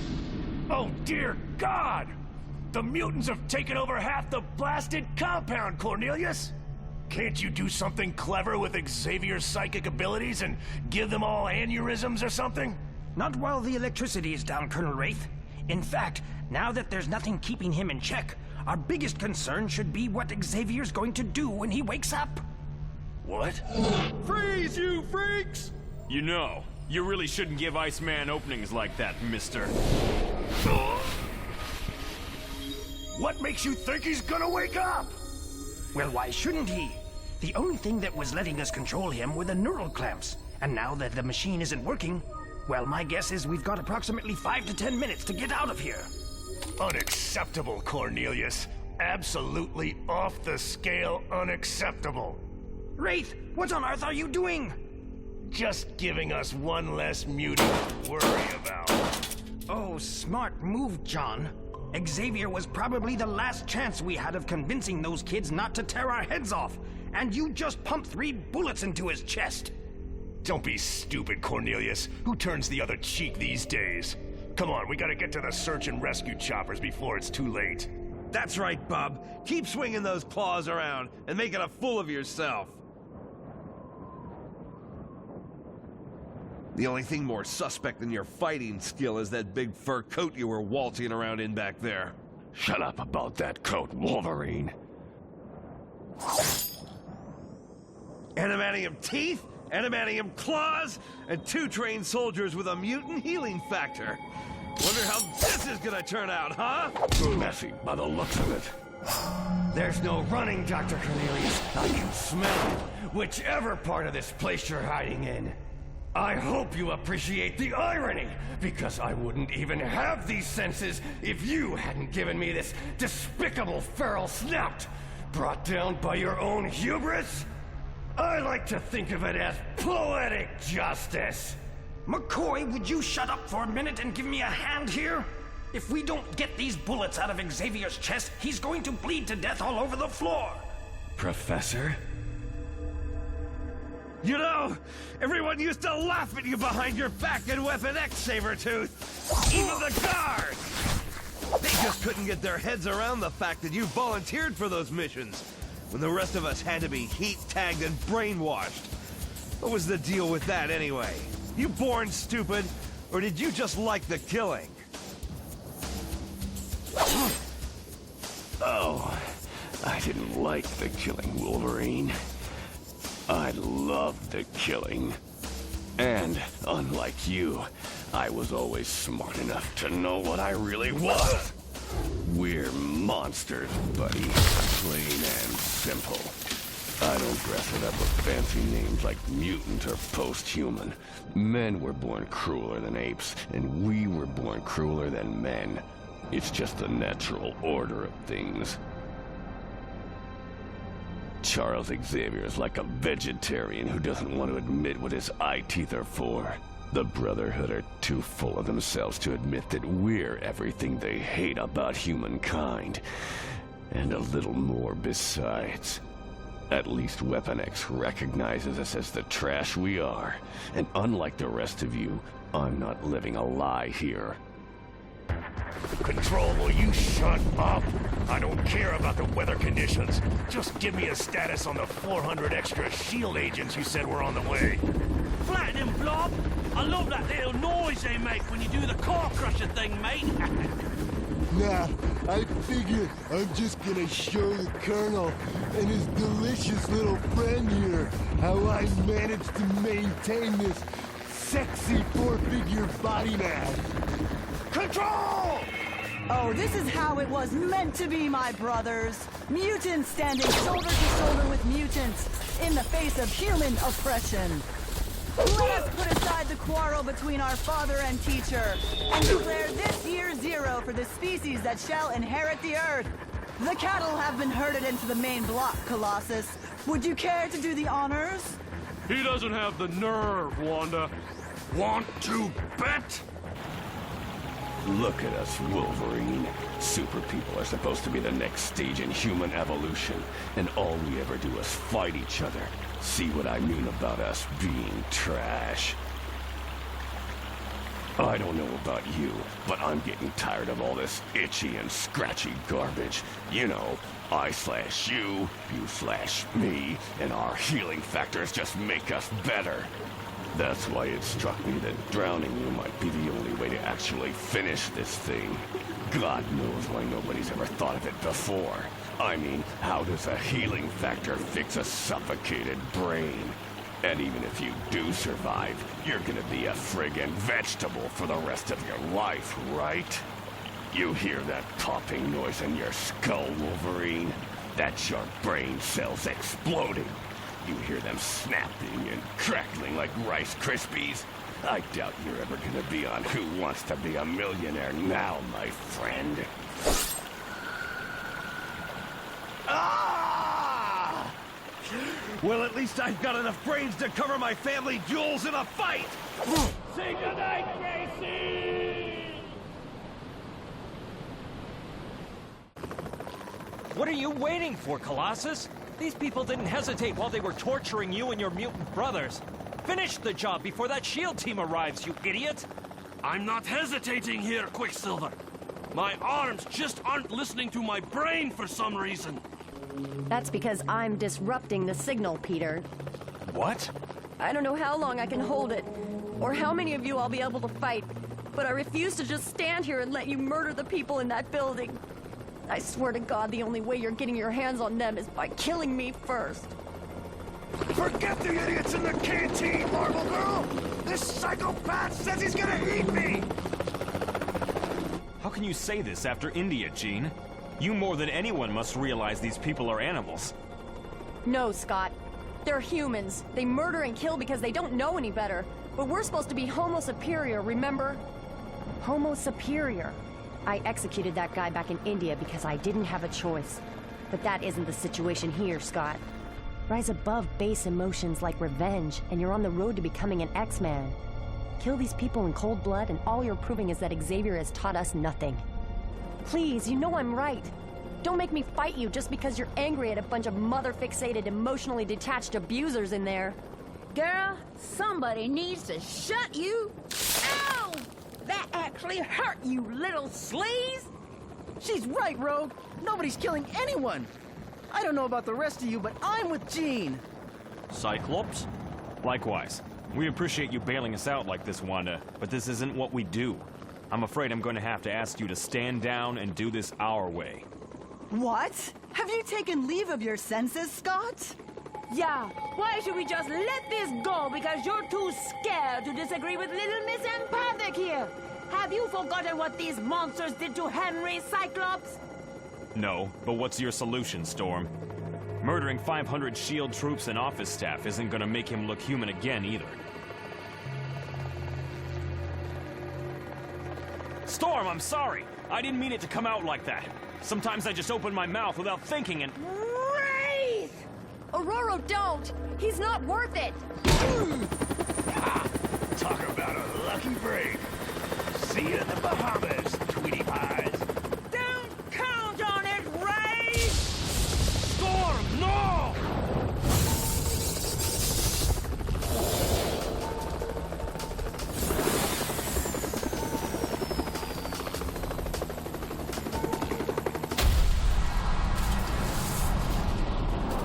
Oh, dear God! The mutants have taken over half the blasted compound, Cornelius! Can't you do something clever with Xavier's psychic abilities and give them all aneurysms or something? Not while the electricity is down, Colonel Wraith. In fact, now that there's nothing keeping him in check, our biggest concern should be what Xavier's going to do when he wakes up. What? Freeze, you freaks! You know, you really shouldn't give Iceman openings like that, mister. What makes you think he's gonna wake up? Well, why shouldn't he? The only thing that was letting us control him were the neural clamps. And now that the machine isn't working, well, my guess is we've got approximately 5 to 10 minutes to get out of here. Unacceptable, Cornelius. Absolutely off the scale unacceptable. Wraith, what on earth are you doing? Just giving us one less mutant to worry about. Oh, smart move, John. Xavier was probably the last chance we had of convincing those kids not to tear our heads off, and you just pumped 3 bullets into his chest. Don't be stupid, Cornelius. Who turns the other cheek these days? Come on, we gotta get to the search and rescue choppers before it's too late. That's right, bub. Keep swinging those claws around and making a fool of yourself. The only thing more suspect than your fighting skill is that big fur coat you were waltzing around in back there. Shut up about that coat, Wolverine. Adamantium teeth, adamantium claws, and 2 trained soldiers with a mutant healing factor. Wonder how this is gonna turn out, huh? Messy by the looks of it. There's no running, Dr. Cornelius. I can smell it, whichever part of this place you're hiding in. I hope you appreciate the irony, because I wouldn't even have these senses if you hadn't given me this despicable feral snout, brought down by your own hubris. I like to think of it as poetic justice. McCoy, would you shut up for a minute and give me a hand here? If we don't get these bullets out of Xavier's chest, he's going to bleed to death all over the floor. Professor? You know, everyone used to laugh at you behind your back in Weapon X, Sabretooth. Even the guards! They just couldn't get their heads around the fact that you volunteered for those missions, when the rest of us had to be heat-tagged and brainwashed. What was the deal with that, anyway? You born stupid, or did you just like the killing? Oh, I didn't like the killing, Wolverine. I loved the killing. And, unlike you, I was always smart enough to know what I really was. We're monsters, buddy. Plain and simple. I don't dress it up with fancy names like mutant or post-human. Men were born crueler than apes, and we were born crueler than men. It's just the natural order of things. Charles Xavier is like a vegetarian who doesn't want to admit what his eye teeth are for. The Brotherhood are too full of themselves to admit that we're everything they hate about humankind. And a little more besides. At least Weapon X recognizes us as the trash we are. And unlike the rest of you, I'm not living a lie here. Control, will you shut up? I don't care about the weather conditions. Just give me a status on the 400 extra SHIELD agents you said were on the way. Flatten him, Blob! I love that little noise they make when you do the car crusher thing, mate. Nah, I figured I'm just gonna show the Colonel and his delicious little friend here how I managed to maintain this sexy 4-figure body mass. Control! Oh, this is how it was meant to be, my brothers. Mutants standing shoulder to shoulder with mutants in the face of human oppression. Let us put aside the quarrel between our father and teacher, and declare this year 0 for the species that shall inherit the Earth. The cattle have been herded into the main block, Colossus. Would you care to do the honors? He doesn't have the nerve, Wanda. Want to bet? Look at us, Wolverine. Super people are supposed to be the next stage in human evolution, and all we ever do is fight each other. See what I mean about us being trash? I don't know about you, but I'm getting tired of all this itchy and scratchy garbage. You know, I/you, you/me, and our healing factors just make us better. That's why it struck me that drowning you might be the only way to actually finish this thing. God knows why nobody's ever thought of it before. I mean, how does a healing factor fix a suffocated brain? And even if you do survive, you're gonna be a friggin' vegetable for the rest of your life, right? You hear that popping noise in your skull, Wolverine? That's your brain cells exploding. You hear them snapping and crackling like Rice Krispies? I doubt you're ever gonna be on Who Wants to Be a Millionaire now, my friend. Ah! Well, at least I've got enough brains to cover my family jewels in a fight! Say goodnight, Gracie! What are you waiting for, Colossus? These people didn't hesitate while they were torturing you and your mutant brothers. Finish the job before that SHIELD team arrives, you idiot! I'm not hesitating here, Quicksilver. My arms just aren't listening to my brain for some reason. That's because I'm disrupting the signal, Peter. What? I don't know how long I can hold it, or how many of you I'll be able to fight, but I refuse to just stand here and let you murder the people in that building. I swear to God, the only way you're getting your hands on them is by killing me first. Forget the idiots in the canteen, Marvel Girl! This psychopath says he's gonna eat me! How can you say this after India, Jean? You more than anyone must realize these people are animals. No, Scott. They're humans. They murder and kill because they don't know any better. But we're supposed to be Homo superior, remember? Homo superior. I executed that guy back in India because I didn't have a choice. But that isn't the situation here, Scott. Rise above base emotions like revenge, and you're on the road to becoming an X-Man. Kill these people in cold blood, and all you're proving is that Xavier has taught us nothing. Please, you know I'm right. Don't make me fight you just because you're angry at a bunch of mother-fixated, emotionally detached abusers in there. Girl, somebody needs to shut you. Ow! That actually hurt, you little sleaze! She's right, Rogue. Nobody's killing anyone. I don't know about the rest of you, but I'm with Jean. Cyclops? Likewise. We appreciate you bailing us out like this, Wanda, but this isn't what we do. I'm afraid I'm going to have to ask you to stand down and do this our way. What? Have you taken leave of your senses, Scott? Yeah, why should we just let this go because you're too scared to disagree with Little Miss Empathic here? Have you forgotten what these monsters did to Henry, Cyclops? No, but what's your solution, Storm? Murdering 500 S.H.I.E.L.D. troops and office staff isn't gonna make him look human again, either. Storm, I'm sorry! I didn't mean it to come out like that. Sometimes I just open my mouth without thinking and... Wraith! Aurora, don't! He's not worth it! Talk about a lucky break. See you in the Bahamas, Tweety Pies. Don't count on it, Wraith! Storm, no!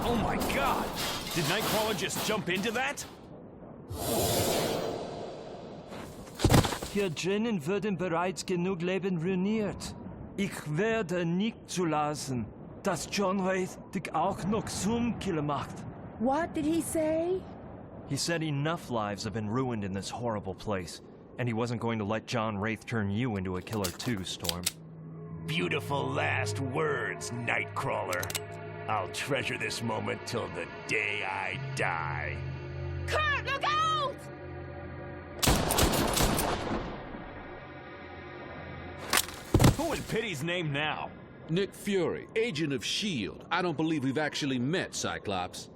Oh my god! Did Nightcrawler just jump into that? Wir drinnen würden bereits genug Leben ruiniert. Ich werde nicht zulassen, dass John Wraith dich auch noch zum Killer macht. What did he say? He said enough lives have been ruined in this horrible place, and he wasn't going to let John Wraith turn you into a killer too, Storm. Beautiful last words, Nightcrawler. I'll treasure this moment till the day I die. Kurt, look out! Who in pity's name now? Nick Fury, agent of S.H.I.E.L.D. I don't believe we've actually met, Cyclops.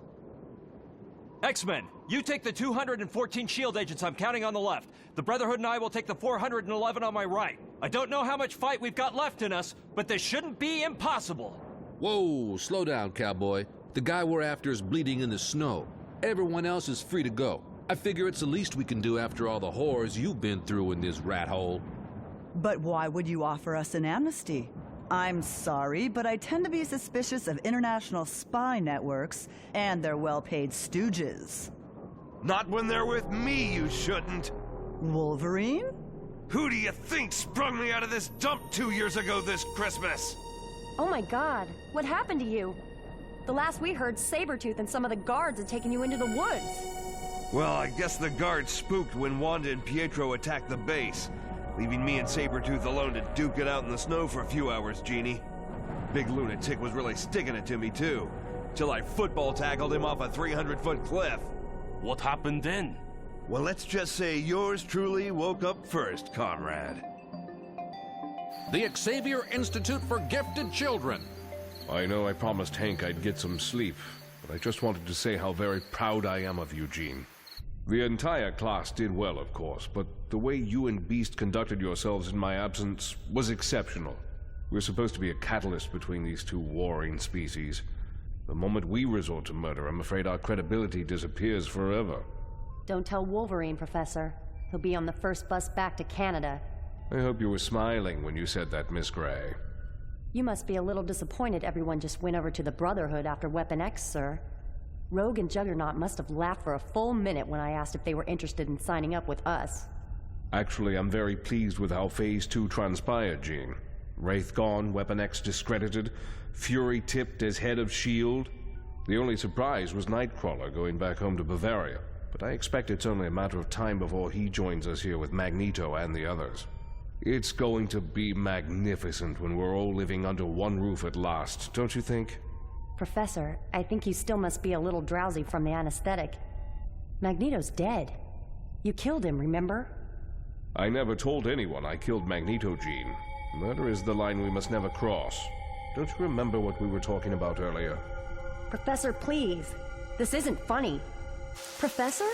X-Men, you take the 214 S.H.I.E.L.D. agents I'm counting on the left. The Brotherhood and I will take the 411 on my right. I don't know how much fight we've got left in us, but this shouldn't be impossible. Whoa, slow down, cowboy. The guy we're after is bleeding in the snow. Everyone else is free to go. I figure it's the least we can do after all the horrors you've been through in this rat hole. But why would you offer us an amnesty? I'm sorry, but I tend to be suspicious of international spy networks and their well-paid stooges. Not when they're with me, you shouldn't. Wolverine? Who do you think sprung me out of this dump 2 years ago this Christmas? Oh my god, what happened to you? The last we heard, Sabretooth and some of the guards had taken you into the woods. Well, I guess the guards spooked when Wanda and Pietro attacked the base, leaving me and Sabretooth alone to duke it out in the snow for a few hours, Jeannie. Big lunatic was really sticking it to me, too, till I football tackled him off a 300-foot cliff. What happened then? Well, let's just say yours truly woke up first, comrade. The Xavier Institute for Gifted Children. I know I promised Hank I'd get some sleep, but I just wanted to say how very proud I am of you, Jean. The entire class did well, of course, but the way you and Beast conducted yourselves in my absence was exceptional. We're supposed to be a catalyst between these two warring species. The moment we resort to murder, I'm afraid our credibility disappears forever. Don't tell Wolverine, Professor. He'll be on the first bus back to Canada. I hope you were smiling when you said that, Miss Gray. You must be a little disappointed everyone just went over to the Brotherhood after Weapon X, sir. Rogue and Juggernaut must have laughed for a full minute when I asked if they were interested in signing up with us. Actually, I'm very pleased with how Phase 2 transpired, Jean. Wraith gone, Weapon X discredited, Fury tipped as head of S.H.I.E.L.D. The only surprise was Nightcrawler going back home to Bavaria, but I expect it's only a matter of time before he joins us here with Magneto and the others. It's going to be magnificent when we're all living under one roof at last, don't you think? Professor, I think you still must be a little drowsy from the anesthetic. Magneto's dead. You killed him, remember? I never told anyone I killed Magneto, Jean. Murder is the line we must never cross. Don't you remember what we were talking about earlier? Professor, please. This isn't funny. Professor?